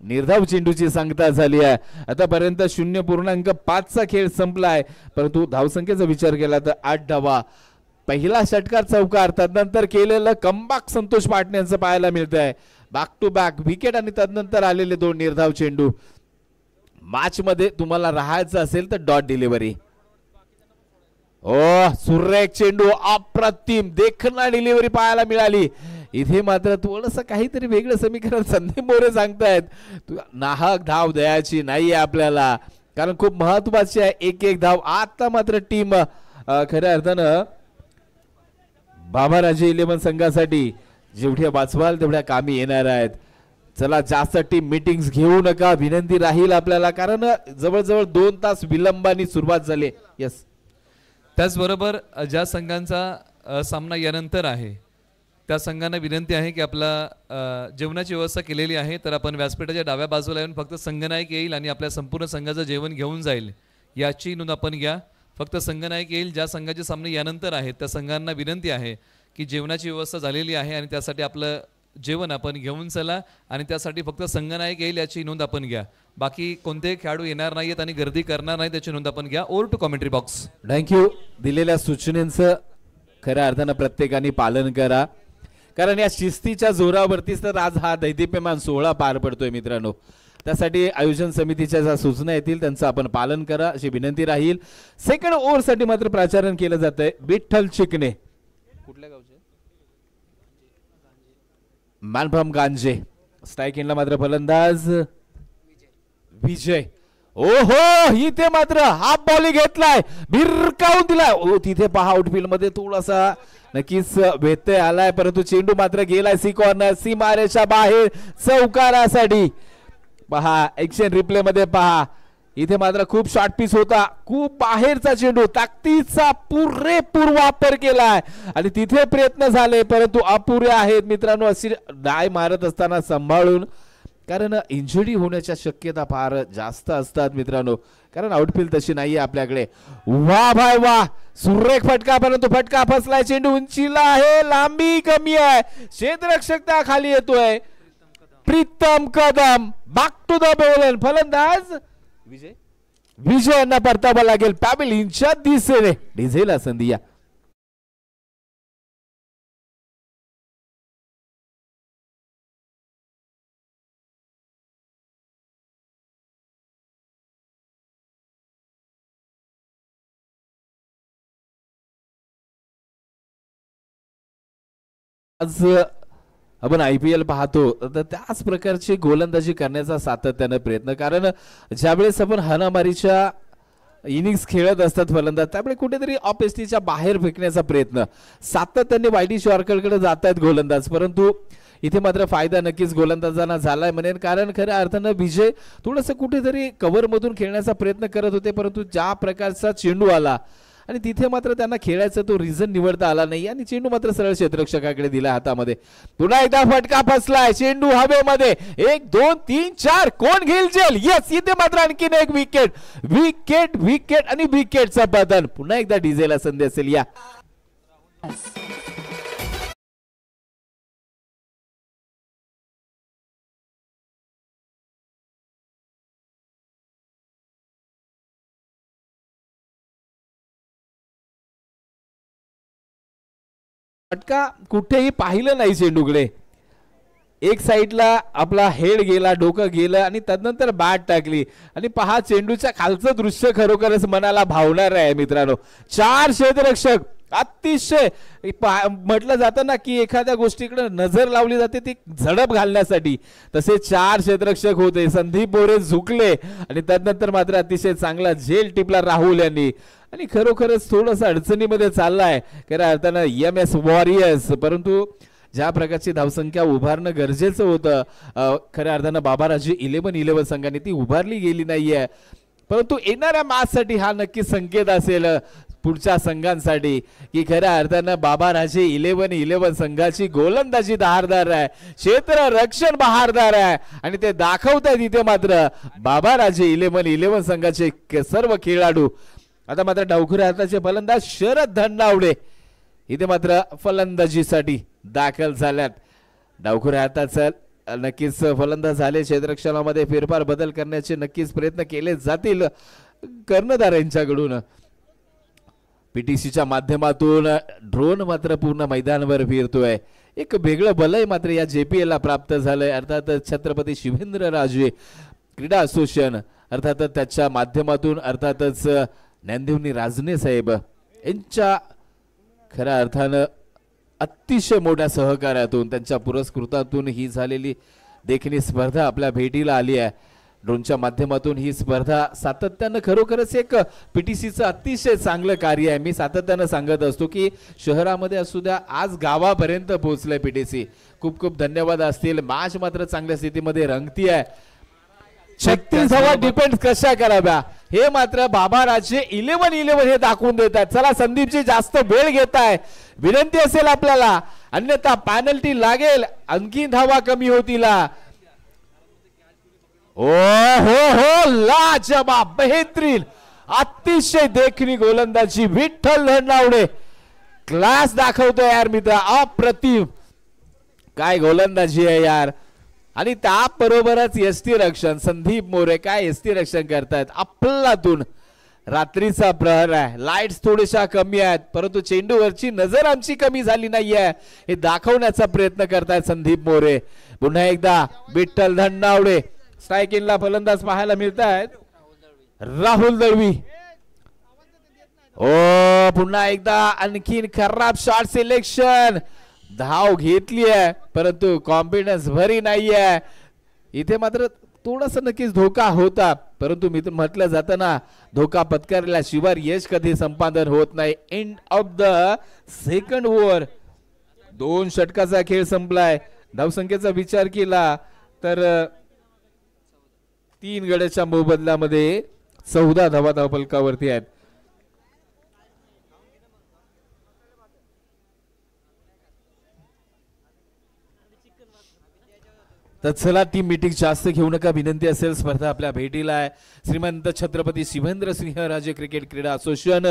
निर्धाव चेंडूची सांगता झाली आहे. आतापर्यंत 0.5चा खेळ संपलाय, परंतु धावसंख्येचा विचार केला तर 8 धावा. पहिला षटकार चौकार, तदनंतर केलेलं कमबॅक संतोष पाटणे यांचं पाहायला मिळत आहे. बॅक टू बॅक विकेट आणि तदनंतर आलेले 2 निर्धाव चेंडू. मॅच मध्ये तुम्हाला राहायचं असेल तर डॉट डिलिव्हरी. ओ सुरेख चेंडू, अप्रतिम देखणा डिलिव्हरी पाहायला मिळाली. इथे मात्र थोडस काहीतरी वेगळं समीकरण संदीप मोरे सांगतायत. नाहक धाव द्यायची नाहीये आपल्याला, कारण खूप महत्वाची आहे 1-1 धाव. आता मात्र टीम खऱ्या अर्थानं बाबाराजे 11 संघासाठी जेवढ्या वाचवाल तेवढ्या कामी येणार आहेत. चला जास्त टीम मीटिंग्स घेऊ नका विनंती राहील आपल्याला, कारण जवळजवळ 2 तास विलंबाने सुरुवात झाली. यस, त्याचबरोबर ज्या संघांचा सामना यानंतर आहे त्या संघांना विनंती आहे की आपला जेवणाची व्यवस्था केलेली आहे, तर आपण व्यासपीठाच्या डाव्या बाजूला येऊन फक्त संघनायक येईल आणि आपल्या संपूर्ण संघाचं जेवण घेऊन जाईल याची नोंद आपण घ्या. फक्त संघनायक येईल. ज्या संघाचे सामने यानंतर आहेत त्या संघांना विनंती आहे की जेवणाची व्यवस्था झालेली आहे आणि त्यासाठी आपलं जेवण आपण घेऊन चला आणि त्यासाठी फक्त संघनायक येईल याची नोंद आपण घ्या. बाकी कोणतेही खेळाडू येणार नाहीत आणि गर्दी करणार नाही त्याची नोंद आपण घ्या. Over to commentary box. Thank you. दिलेल्या सूचनेचं खऱ्या अर्थानं प्रत्येकाने पालन करा, कारण या शिस्तीच्या जोरावरतीच तर आज हा दैदिप्यमान सोहळा पार पडतोय मित्रांनो. त्यासाठी आयोजन समितीच्या ज्या सूचना येतील त्यांचं आपण पालन करा अशी विनंती राहील. सेकंड ओव्हरसाठी मात्र प्राचारण केलं जातंय विठ्ठल चिकणे, कुठल्या गावचे, मॅन फ्रॉम गांजे. स्ट्राईक एंडला मात्र फलंदाज विजय. ओहो इथे मात्र हाफ बॉलिंग घेतलाय, भिरकावून दिलाय. ओ तिथे पहा आउटफील्ड मध्ये थोडासा नक्कीच व्यत्यय आलाय, परंतु चेंडू मात्र गेलाय सी कॉर्नर, सीमारेच्या बाहेर चौकारासाठी. पहा एक्शन रिप्ले मध्ये पहा, इथे मात्र खूप शॉर्ट पीस होता, खूप बाहेरचा चेंडू, ताकदीचा पुरेपूर वापर केलाय आणि तिथे प्रयत्न झाले परंतु अपुरे आहेत मित्रांनो. अशी डाय मारत असताना सांभाळून, कारण इंजुरी होण्याच्या शक्यता फार जास्त असतात मित्रांनो, कारण आउटफील्ड तशी नाहीये आपल्याकडे. वा भाई वा, सुरेख फटका, परंतु फटका फसलाय. चेंडू उंचीला आहे, लांबी कमी आहे, क्षेत्ररक्षक त्या खाली येतोय. Pritam Kadam back to the ball. फलंदाज विजयांना परतावा लागेल पॅव्हेलियनच्या दिशेने. डिझेलला संधी या. आज आपण IPL पाहतो तर त्याच प्रकारची गोलंदाजी करण्याचा सातत्याने प्रयत्न, कारण ज्यावेळेस आपण हाणामारीच्या इनिंग्स खेळत असतात फलंदाज त्यामुळे कुठेतरी ऑपेस्टीच्या बाहेर फेकण्याचा प्रयत्न सातत्याने वाईडी शॉर्करकडे जात आहेत गोलंदाज, परंतु इथे मात्र फायदा नक्कीच गोलंदाजांना झालाय म्हणेन, कारण खऱ्या अर्थानं विजय थोडंसं कुठेतरी कव्हर मधून खेळण्याचा प्रयत्न करत होते, परंतु ज्या प्रकारचा चेंडू आला आणि तिथे मात्र त्यांना खेळायचा तो रिझन निवडता आला नाही आणि चेंडू मात्र सरळ क्षेत्ररक्षकाकडे दिला हातामध्ये. पुन्हा एकदा फटका फसलाय, चेंडू हवेमध्ये 1 2 3 4 कोण घेईल जेल. यस, इथे मात्र आणखीन एक विकेट विकेट विकेट आणि विकेटचं पतन. पुन्हा एकदा डिझेलला संधी असेल या. फटका कुठेही पाहिलं नाही चेंडूकडे, एक साइडला आपला हेड गेला, डोकं गेलं आणि त्यानंतर बॅट टाकली आणि पहा चेंडूच्या खालचं दृश्य खरोखरच मनाला भावणार आहे मित्रांनो. 4 क्षेत्ररक्षक अतिशय म्हटलं जातं ना की एखाद्या गोष्टीकडे नजर लावली जाते ती झडप घालण्यासाठी, तसे 4 क्षेत्ररक्षक होते. संदीप बोरे झुकले आणि त्यानंतर मात्र अतिशय चांगला झेल टिपला राहुल यांनी आणि खरोखरच थोडंसं अडचणीमध्ये चाललाय खऱ्या अर्थानं MS वॉरियर्स, परंतु ज्या प्रकारची धावसंख्या उभारणं गरजेचं होतं खऱ्या अर्थानं बाबाराजे 11-11 संघाने ती उभारली गेली नाहीये, परंतु येणाऱ्या मॅचसाठी हा नक्की संकेत असेल पुढच्या संघांसाठी की खऱ्या अर्थानं बाबाराजे 11-11 संघाची गोलंदाजी धारदार आहे, क्षेत्र रक्षण बहारदार आहे आणि ते दाखवतायत इथे मात्र बाबाराजे 11-11 संघाचे सर्व खेळाडू. आता मात्र डावखुऱ्या हाताचे फलंदाज शरद धन्नावडे इथे मात्र फलंदाजीसाठी दाखल झाल्यात. डावखुऱ्या हाताचा नक्कीच फलंदाज झाले, क्षेत्ररक्षणामध्ये फेरफार बदल करण्याचे नक्कीच प्रयत्न केले जातील कर्णधार यांच्याकडून. PTCच्या माध्यमातून ड्रोन मात्र पूर्ण मैदानावर फिरतोय, एक वेगळं बलय मात्र या JPL ला प्राप्त झालंय. अर्थात छत्रपती शिवेंद्रराजे क्रीडा असोसिएशन अर्थात त्याच्या माध्यमातून अर्थातच ज्ञानदेवनी राजने साहेब यांच्या खऱ्या अर्थानं अतिशय मोठ्या सहकार्यातून त्यांच्या पुरस्कृतातून ही झालेली देखणी स्पर्धा आपल्या भेटीला आली आहे. ड्रोनच्या माध्यमातून ही स्पर्धा सातत्यानं खरोखरच एक PTCचं अतिशय चांगलं कार्य आहे. मी सातत्यानं सांगत असतो की शहरामध्ये असू द्या आज गावापर्यंत पोहोचलंय PTC. खूप खूप धन्यवाद असतील. मॅच मात्र चांगल्या स्थितीमध्ये रंगती आहे. 36 धावा डिपेंड कशा कराव्या हे मात्र बाबाराजे 11-11 हे दाखवून देतात. चला संदीपजी जास्त वेळ घेताय, विनंती असेल आपल्याला, अन्यथा पॅनल्टी लागेल, आणखी धावा कमी होतील. ओ हो लाजवाब बेहतरीन अतिशय देखणी गोलंदाजी विठ्ठल धन्नावडे क्लास दाखवतोय यार मित्र, अप्रतिम काय गोलंदाजी आहे यार. आणि त्याबरोबरच एसटी रक्षण संदीप मोरे काय एसटी रक्षण करतायत. अफलातून रात्रीचा प्रहर आहे, लाईट्स थोड्याशा कमी आहेत, परंतु चेंडूवरची नजर आमची कमी झाली नाहीये हे दाखवण्याचा प्रयत्न करतायत संदीप मोरे. पुन्हा एकदा विठ्ठल धन्नावडे स्ट्राइक इनला फलंदाज पाहायला मिळत आहेत. राहुल दळवी ओ पुन्हा एकदा आणखीन खराब शॉट सिलेक्शन, धाव घेतली आहे परंतु कॉन्फिडन्स भरी नाहीये. इथे मात्र थोडासा नक्कीच धोका होता, परंतु मी म्हटलं जातं ना धोका पत्करल्याशिवाय यश कधी संपादन होत नाही. End of the second over 2 षटकाचा खेळ संपलाय. धावसंख्येचा विचार केला तर 3 गड्याच्या मोबदल्यामध्ये 14 धावा धावफलकावरती आहेत. तर चला टीम मीटिंग जास्त घेऊ नका विनंती असेल. स्पर्धा आपल्या भेटीला आहे. श्रीमंत छत्रपती शिवेंद्रसिंहराजे क्रिकेट क्रीडा असोसिएशन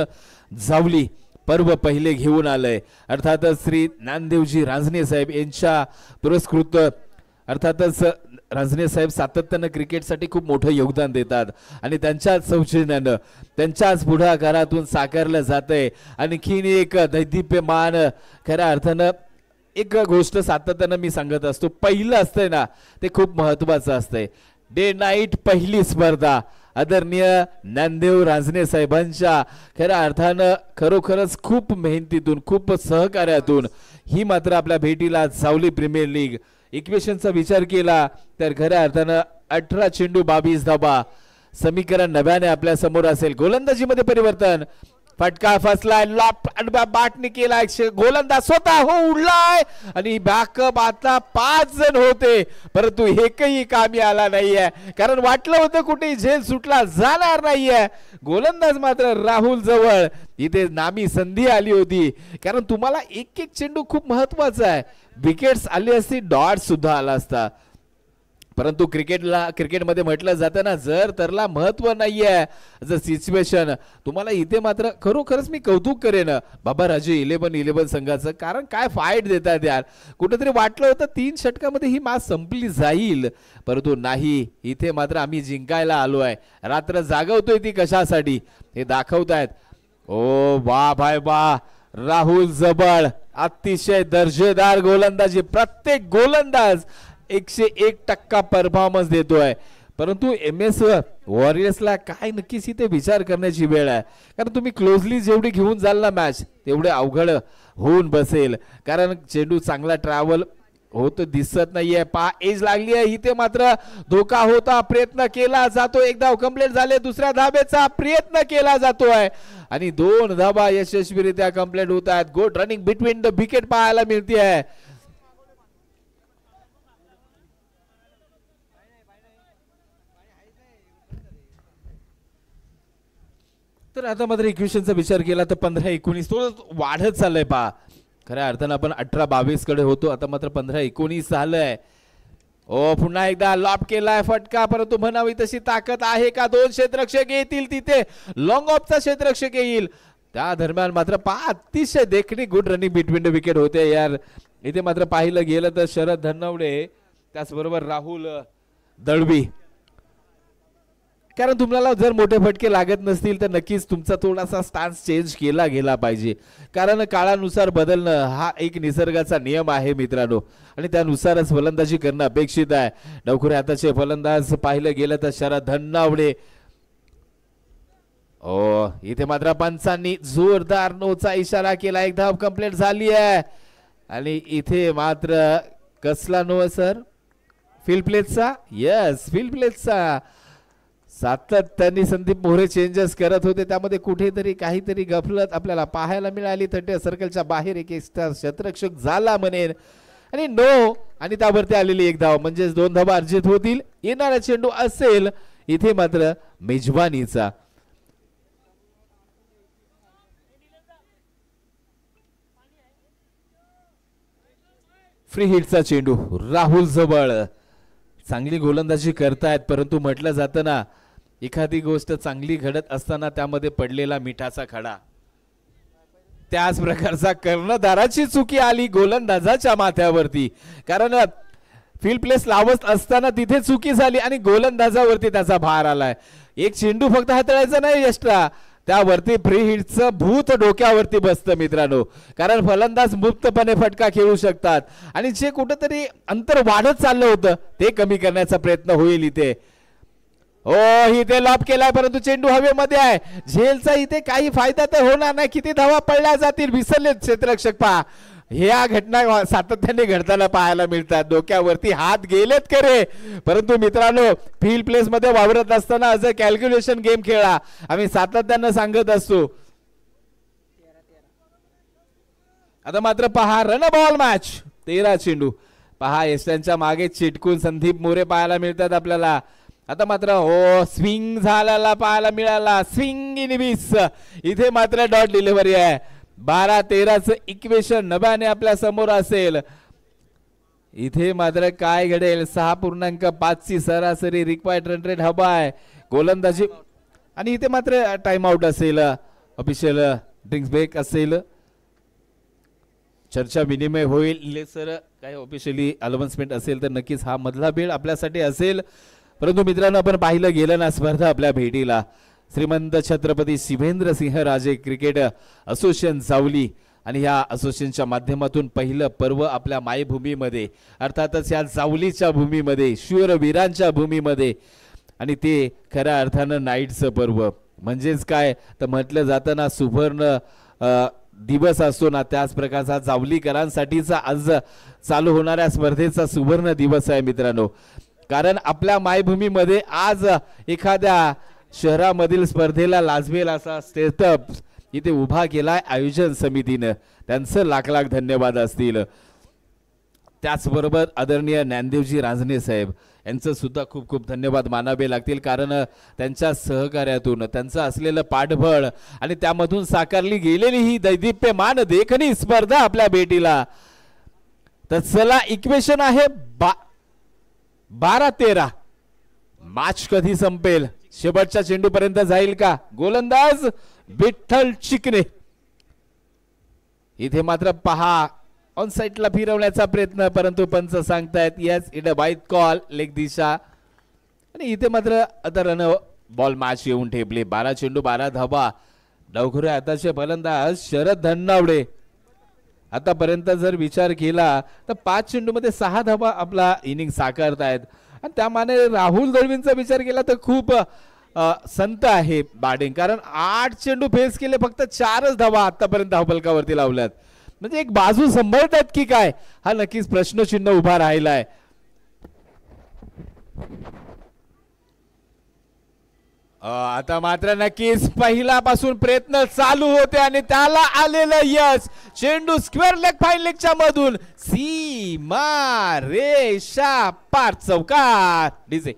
जावली पर्व पहिले घेऊन आलंय. अर्थातच श्री ज्ञानदेवजी रांजणे साहेब यांच्या पुरस्कृत अर्थातच रांजणे साहेब सातत्यानं क्रिकेटसाठी खूप मोठं योगदान देतात आणि त्यांच्याच सौजन्यानं त्यांच्याच पुढाकारातून साकारलं जातंय. आणखीन एक दैदिप्यमान खऱ्या अर्थानं एक गोष्ट सातत्यानं मी सांगत असतो, पहिलं असतंय ना ते खूप महत्वाचं असतंय. डे नाईट पहिली स्पर्धा आदरणीय ज्ञानदेव रांजणे साहेबांच्या खऱ्या अर्थानं खरोखरच खूप मेहनतीतून खूप सहकार्यातून ही मात्र आपल्या भेटीला सावली प्रीमियर लीग. इक्वेशनचा विचार केला तर खऱ्या अर्थानं 18 चेंडू 22 धावा समीकरण नव्याने आपल्या समोर असेल. गोलंदाजीमध्ये परिवर्तन, फटका फसलाय, लॉप बाटने केला, गोलंदाज स्वतः हो उडलाय आणि बॅकअप आता 5 जण होते परंतु एकही कामी आला नाहीये. कारण वाटलं होतं कुठे झेल सुटला जाणार नाहीये. गोलंदाज मात्र राहुल जवळ इथे नामी संधी आली होती. कारण तुम्हाला एक एक चेंडू खूप महत्वाचा आहे. विकेट्स आली असती, डॉट सुद्धा आला असता. परंतु क्रिकेटमध्ये म्हटलं जातं ना, जर तरला महत्व नाहीये जर सिच्युएशन. तुम्हाला इथे मात्र खरोखरच मी कौतुक करेन बाबा राजे 11-11 संघाचं. कारण काय फाईट देतात यार. कुठेतरी वाटलं होतं 3 षटकामध्ये ही मॅच संपली जाईल परंतु नाही, इथे मात्र आम्ही जिंकायला आलो आहे. रात्र जागवतोय ती कशासाठी हे दाखवतायत. ओ वा भाई वा, राहुल जबळ अतिशय दर्जेदार गोलंदाजी. प्रत्येक गोलंदाज 101% परफॉर्मन्स देतोय. परंतु MS वॉरियर्सला काय नक्कीच इथे विचार करण्याची वेळ आहे. कारण तुम्ही क्लोजली जेवढी घेऊन जाल ना मॅच तेवढे अवघड होऊन बसेल. कारण चेंडू चांगला ट्रॅव्हल होत दिसत नाहीये. एज लागली आहे इथे मात्र धोका होता, प्रयत्न केला जातो. एक धाव कंप्लीट झाले, दुसऱ्या धावेचा प्रयत्न केला जातोय आणि 2 धावा यशस्वीरित्या कंप्लीट होत आहेत. Good running between the wicket पाहायला मिळते आहे. तर आता मात्र इक्वेशनचा विचार केला तर 15-19 तो वाढत चाललंय. पहा खऱ्या अर्थानं आपण 18-22 कडे होतो, आता मात्र 15-19 झालंय. ओ पुन्हा एकदा लॉप केलाय फटका, परंतु म्हणावी तशी ताकद आहे का? 2 क्षेत्ररक्षक येतील तिथे, लॉंग ऑफचा क्षेत्ररक्षक येईल. त्या दरम्यान मात्र अतिशय देखणी good running between the wicket होते यार. इथे मात्र पाहिलं गेलं तर शरद धन्नवडे त्याचबरोबर राहुल दळवी. कारण तुम्हाला जर मोठे फटके लागत नसतील तर नक्कीच तुमचा थोडासा स्टान्स चेंज केला गेला पाहिजे. कारण काळानुसार बदलणं हा एक निसर्गाचा नियम आहे मित्रांनो आणि त्यानुसारच फलंदाजी करणं अपेक्षित आहे. नवखुरे हाताचे फलंदाज पाहिलं गेलं तर शरद धन्नावडे. ओ इथे मात्र पंचांनी जोरदार नोचा इशारा केला. एक धाव कंप्लीट झाली आहे आणि इथे मात्र कसला नो सर? फील्ड प्लेसचा. यस फील्ड प्लेसचा. सातत्याने संदीप मोरे चेंजेस करत होते, त्यामध्ये कुठेतरी काहीतरी गफलत आपल्याला पाहायला मिळाली. 30 सर्कलच्या बाहेर एक एक्स्ट्रा क्षेत्ररक्षक झाला म्हणेन आणि नो आणि त्यावरती आलेली एक धाव म्हणजे 2 धावा अर्जित होतील. येणारा चेंडू असेल इथे मात्र मेजवानीचा. फ्री हिटचा चेंडू राहुल जवळ. चांगली गोलंदाजी करतायत परंतु म्हटलं जातं ना एखादी गोष्ट चांगली घडत असताना त्यामध्ये पडलेला मिठाचा खडा, त्याच प्रकारचा कर्णधाराची चुकी आली गोलंदाजाच्या माथ्यावरती. कारण फील्ड प्लेस लावत असताना तिथे चुकी झाली आणि गोलंदाजावरती त्याचा भार आलाय. एक चेंडू फक्त हाताळायचा नाही एक्स्ट्रा, त्यावरती फ्री हिटचं भूत डोक्यावरती बसतं मित्रांनो. कारण फलंदाज मुक्तपणे फटका खेळू शकतात आणि जे कुठेतरी अंतर वाढत चाललं होतं ते कमी करण्याचा प्रयत्न होईल इथे. ओ इथे लॉप केलाय परंतु चेंडू हवेमध्ये आहे. झेलचा इथे काही फायदा तर होणार नाही. किती धावा पडल्या जातील विसरले क्षेत्ररक्षक. पहा ह्या घटना सातत्याने घडताना पाहायला मिळतात. डोक्यावरती हात गेलेत खरे परंतु मित्रांनो फील्ड प्लेस मध्ये वावरत असताना आज कॅल्क्युलेशन गेम खेळा आम्ही सातत्याने सांगत असतो. आता मात्र पहा रन बॉल मॅच 13 चेंडू. पहा एस्टनच्या मागे चिटकून संदीप मोरे पाहायला मिळतात आपल्याला. आता मात्र हो स्विंग झालेला पाहायला मिळाला. Swing in 20. इथे मात्र डॉट डिलिव्हरी आहे. 12-13चं इक्वेशन नव्याने आपल्या समोर असेल. इथे मात्र काय घडेल? 6.5 ची सरासरी रिक्वायर्ड रन रेट हवा आहे गोलंदाजी आणि इथे मात्र टाइम आउट असेल, ऑफिशियल ड्रिंक्स ब्रेक असेल. चर्चा विनिमय होईल. सर काय ऑफिशियली अनाउन्समेंट असेल तर नक्कीच हा मधला भेट आपल्यासाठी असेल. परंतु मित्रांनो, आपण पाहिलं गेलं ना स्पर्धा आपल्या भेटीला श्रीमंत छत्रपती शिवेंद्र सिंह राजे क्रिकेट असोसिएशन जावली आणि या असोसिएशनच्या माध्यमातून पहिलं पर्व आपल्या मायभूमीमध्ये, अर्थातच या जावलीच्या भूमीमध्ये, शूरवीरांच्या भूमीमध्ये, आणि ते खऱ्या अर्थानं नाईटचं पर्व म्हणजेच काय तर म्हटलं जातं ना सुवर्ण दिवस असतो ना, त्याच प्रकारचा जावलीकरांसाठीचा आज चालू होणाऱ्या स्पर्धेचा सुवर्ण दिवस आहे मित्रांनो. कारण आपल्या मायभूमीमध्ये आज एखाद्या शहरामधील स्पर्धेला लाजवेल असा स्टेटअप इथे उभा केलाय आयोजन समितीनं, त्यांचं लाख लाख धन्यवाद असतील. त्याचबरोबर आदरणीय ज्ञानदेवजी रांजणे साहेब यांचं सुद्धा खूप खूप धन्यवाद मानावे लागतील. कारण त्यांच्या सहकार्यातून त्यांचं असलेलं पाठबळ आणि त्यामधून साकारली गेलेली ही दैदिप्यमान देखणी स्पर्धा आपल्या भेटीला. तर चला, इक्वेशन आहे 12-13. मॅच कधी संपेल, शेवटच्या चेंडूपर्यंत जाईल का? गोलंदाज विठ्ठल चिकणे. इथे मात्र पहा ऑन साइडला फिरवण्याचा प्रयत्न, परंतु पंच सांगतायत यस इट अ वाईट कॉल, लेग दिशा. आणि इथे मात्र आता रन बॉल मॅच येऊन ठेपले. 12 चेंडू 12 धावा. डावखुरे आताचे फलंदाज शरद धन्नावडे. आतापर्यंत जर विचार केला तर 5 चेंडू मध्ये 6 धावा आपला इनिंग साकारतायत. आणि त्यामाने राहुल दळवींचा विचार केला तर खूप संत आहे बॅटिंग, कारण 8 चेंडू फेस केले, फक्त 4च धावा आतापर्यंत धावफलकावरती लावल्यात. म्हणजे एक बाजू सांभाळतात की काय, हा नक्कीच प्रश्नचिन्ह उभा राहिलाय. आता मात्र नक्कीच पहिल्यापासून प्रयत्न चालू होते आणि त्याला आलेलं यश. चेंडू स्क्वेअर लेग फाईन लेगच्या मधून सीमा रेषा पार, चौकार. डीजे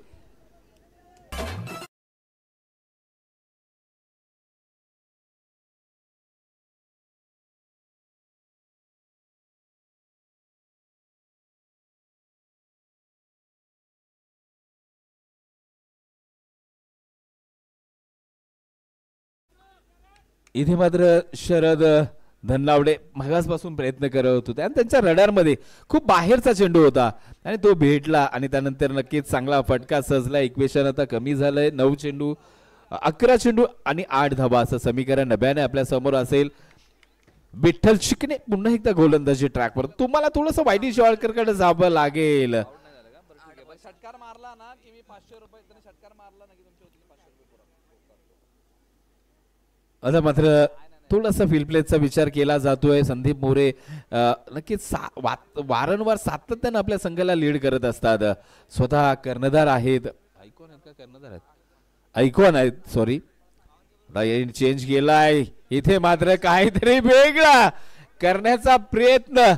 इथे मात्र शरद धन्नावडे मगासपासून प्रयत्न करत होते आणि त्यांच्या रडारमध्ये खूप बाहेरचा चेंडू होता आणि तो भेटला आणि त्यानंतर नक्कीच चांगला फटका सजला. इक्वेशन आता कमी झालंय. 9 चेंडू 11 चेंडू आणि 8 धावा असं समीकरण नव्याने आपल्या समोर असेल. विठ्ठल चिकणे पुन्हा एकदा गोलंदाजी ट्रॅकवर. तुम्हाला थोडस वाईटी शेवाळकरकडे जावं लागेल. षटकार मारला ना की मी 500 रुपये, षटकार मारला ना की तुमचे 500 रुपये. आता मात्र थोडासा फील्ड प्लेचा विचार केला जातोय. संदीप मोरे नक्कीच वारंवार सातत्यानं आपल्या संघाला लीड करत असतात. स्वतः कर्णधार आहेत. ऐकॉन आहेत का? कर्णधार आहेत, ऐकॉन आहेत, सॉरी. चेंज केलाय. इथे मात्र काहीतरी वेगळा करण्याचा प्रयत्न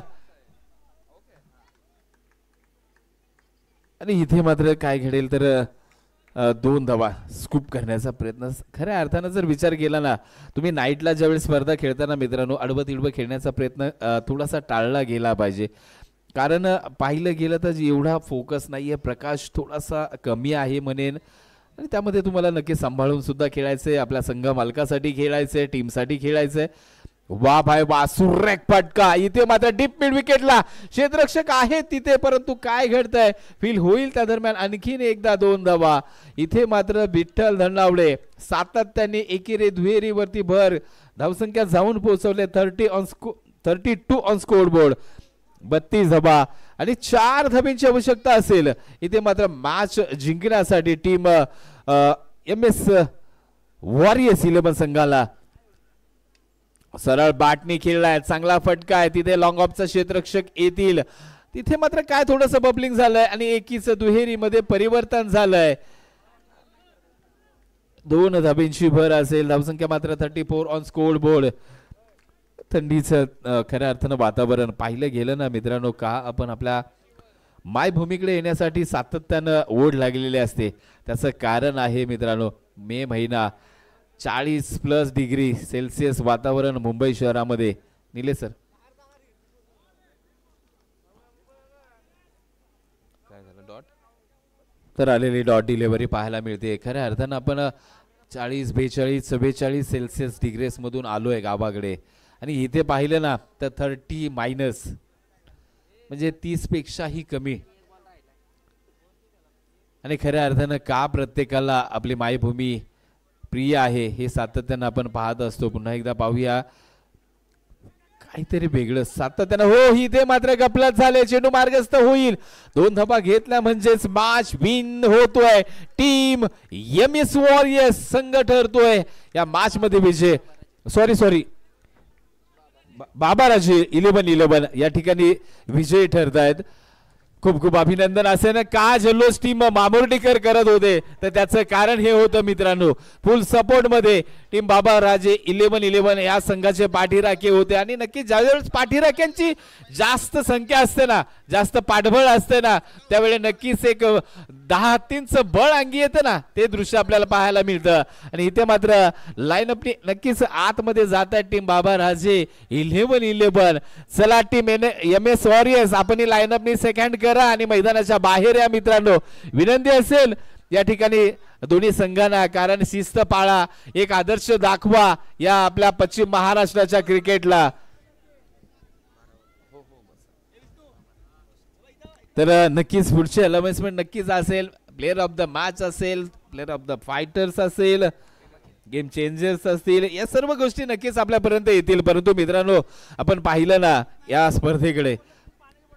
आणि इथे मात्र काय घडेल तर 2 धावा स्कूप करण्याचा प्रयत्न. खऱ्या अर्थानं जर विचार केला ना, तुम्ही नाईटला ज्यावेळी स्पर्धा खेळताना मित्रांनो आडवं तिडवं खेळण्याचा प्रयत्न थोडासा टाळला गेला पाहिजे. कारण पाहिलं गेलं तर एवढा फोकस नाहीये, प्रकाश थोडासा कमी आहे म्हणेन. आणि त्यामध्ये तुम्हाला नक्की सांभाळून सुद्धा खेळायचंय. आपल्या संघ मालकासाठी खेळायचंय, टीमसाठी खेळायचंय. वा भाई वा, सुरेख फटका. इथे मात्र डीप मिड विकेटला क्षेत्ररक्षक आहे तिथे, परंतु काय घडतंय फील होईल त्या दरम्यान आणखीन एकदा 2 धावा. इथे मात्र विठ्ठल धन्नावडे सातत्याने एकेरी दुहेरीवरती भर धावसंख्या जाऊन पोहोचवले. 32 ऑन स्कोर बोर्ड. 32 धावा आणि 4 धाब्यांची आवश्यकता असेल. इथे मात्र मॅच जिंकण्यासाठी टीम MS वॉरियर्स 11 संघाला सरळ बॅटनी खेळलाय. चांगला फटका आहे. तिथे लॉंग ऑफचा क्षेत्ररक्षक येतील. तिथे मात्र काय थोडंसं बबलिंग झालंय आणि एकीच दुहेरीमध्ये परिवर्तन झालंय. 2 धाब्यांची भर असेल. धावसंख्या मात्र 34 ऑन स्कोर बोर्ड. थंडीचं खऱ्या अर्थानं वातावरण पाहिलं गेलं ना मित्रांनो, का आपण आपल्या मायभूमीकडे येण्यासाठी सातत्यानं ओढ लागलेली असते. त्याचं कारण आहे मित्रांनो मे महिना, 40+ डिग्री सेल्सिअस वातावरण मुंबई शहरामध्ये. निलेश सर काय झालं? डॉट तर आलेली डॉट डिलिव्हरी पाहायला मिळते. खऱ्या अर्थानं आपण 40, 42, 44 सेल्सिअस डिग्रीज मधून आलोय गावाकडे आणि इथे पाहिलं ना तर 30 मायनस म्हणजे 30 पेक्षाही कमी. आणि खऱ्या अर्थानं का प्रत्येकाला आपली मायभूमी प्रिय आहे हे सातत्यानं आपण पाहत असतो. पुन्हा एकदा पाहूया काहीतरी वेगळं सातत्यानं. हो इथे मात्र गपलत झाले, चेंडू मार्गस्थ होईल. 2 धावा घेतल्या म्हणजेच मॅच विन होतोय. टीम MS वॉरियर्स संघ ठरतोय या मॅच मध्ये विजय. सॉरी बाबाराजे 11 या ठिकाणी विजयी ठरत आहेत. खूप खूप अभिनंदन. असे ना का जल्लोष टीम मामुर्डीकर करत होते तर त्याचं कारण हे होतं मित्रांनो, फुल सपोर्ट मध्ये टीम बाबाराजे 11 या संघाचे पाठीराखे होते. आणि नक्की ज्यावेळेस पाठीराख्यांची जास्त संख्या असते ना, जास्त पाठबळ असते ना, त्यावेळी नक्कीच एक 10 हत्तींचं बळ अंगी येतं ना, ते दृश्य आपल्याला पाहायला मिळतं. आणि इथे मात्र लाईनअप नक्कीच आतमध्ये जात आहे टीम बाबाराजे 11. चला टीम MS वॉरियर्स आपण ही लाईनअपनी सेकंड करा आणि मैदानाच्या बाहेर या मित्रांनो. विनंती असेल या ठिकाणी दोन्ही संघांना, कारण शिस्त पाळा, एक आदर्श दाखवा या आपल्या पश्चिम महाराष्ट्राच्या क्रिकेटला. तर नक्कीच पुढचे अनाउन्समेंट नक्कीच असेल. प्लेअर ऑफ द मॅच असेल, प्लेअर ऑफ द फायटर्स असेल, गेम चेंजर्स असतील, या सर्व गोष्टी नक्कीच आपल्यापर्यंत येतील. परंतु मित्रांनो आपण पाहिलं ना या स्पर्धेकडे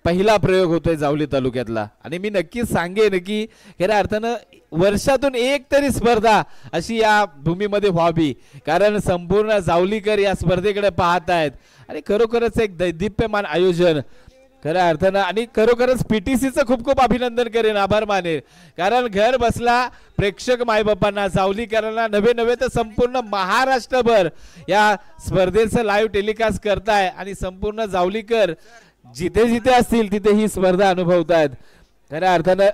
पहिला प्रयोग होतोय जावली तालुक्यातला. आणि मी नक्कीच सांगेन की खऱ्या अर्थानं वर्षातून एक तरी स्पर्धा अशी या भूमीमध्ये व्हावी, कारण संपूर्ण जावलीकर या स्पर्धेकडे पाहत आहेत. आणि खरोखरच एक दैदिप्यमान आयोजन खऱ्या अर्थानं. आणि खरोखरच PTCचं खूप खूप अभिनंदन करेन, आभार मानेन, कारण घर बसला प्रेक्षक मायबापांना, जावलीकरांना नव्हे तर संपूर्ण महाराष्ट्रभर या स्पर्धेचं लाईव्ह टेलिकास्ट करताय. आणि संपूर्ण जावलीकर जिथे जिथे असतील तिथे ही स्पर्धा अनुभवतायत. खऱ्या अर्थानं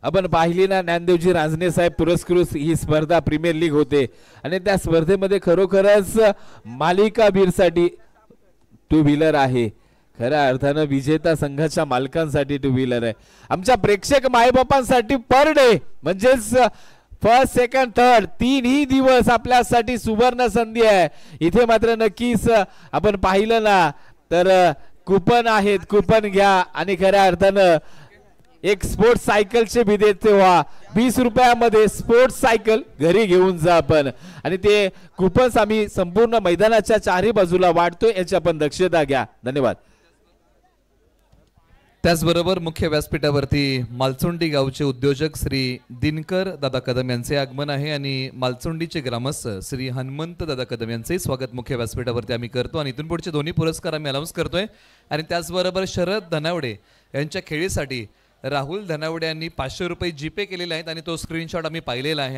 आपण पाहिली ना, ज्ञानदेवजी रांजणे साहेब पुरस्कृत ही स्पर्धा प्रीमियर लीग होते. आणि त्या स्पर्धेमध्ये खरोखरच मालिकावीरसाठी 2 व्हीलर आहे. खऱ्या अर्थानं विजेता संघाच्या मालकांसाठी 2 व्हीलर आहे. आमच्या प्रेक्षक मायबापांसाठी पर डे म्हणजेच फर्स्ट सेकंड थर्ड 3ही दिवस आपल्यासाठी सुवर्ण संधी आहे. इथे मात्र नक्कीच आपण पाहिलं ना तर कुपन आहेत, कुपन घ्या आणि खऱ्या अर्थानं एक स्पोर्ट्स सायकलचे विजेते व्हा. 20 रुपयामध्ये स्पोर्ट्स सायकल घरी घेऊन जा आपण. आणि ते कुपन्स आम्ही संपूर्ण मैदानाच्या चारही बाजूला वाटतोय, याची आपण दक्षता घ्या. धन्यवाद. त्याचबरोबर मुख्य व्यासपीठावरती मालचोंडी गावचे उद्योजक श्री दिनकर दादा कदम यांचे आगमन आहे आणि मालचोंडीचे ग्रामस्थ श्री हनुमंत दादा कदम यांचे स्वागत मुख्य व्यासपीठावरती आम्ही करतो. आणि इथून पुढचे दोन्ही पुरस्कार आम्ही अनाऊन्स करतोय. आणि त्याचबरोबर शरद धनावडे यांच्या खेळीसाठी राहुल धनावडे यांनी 500 रुपये जीपे केलेले आहेत आणि तो स्क्रीनशॉट आम्ही पाहिलेला आहे.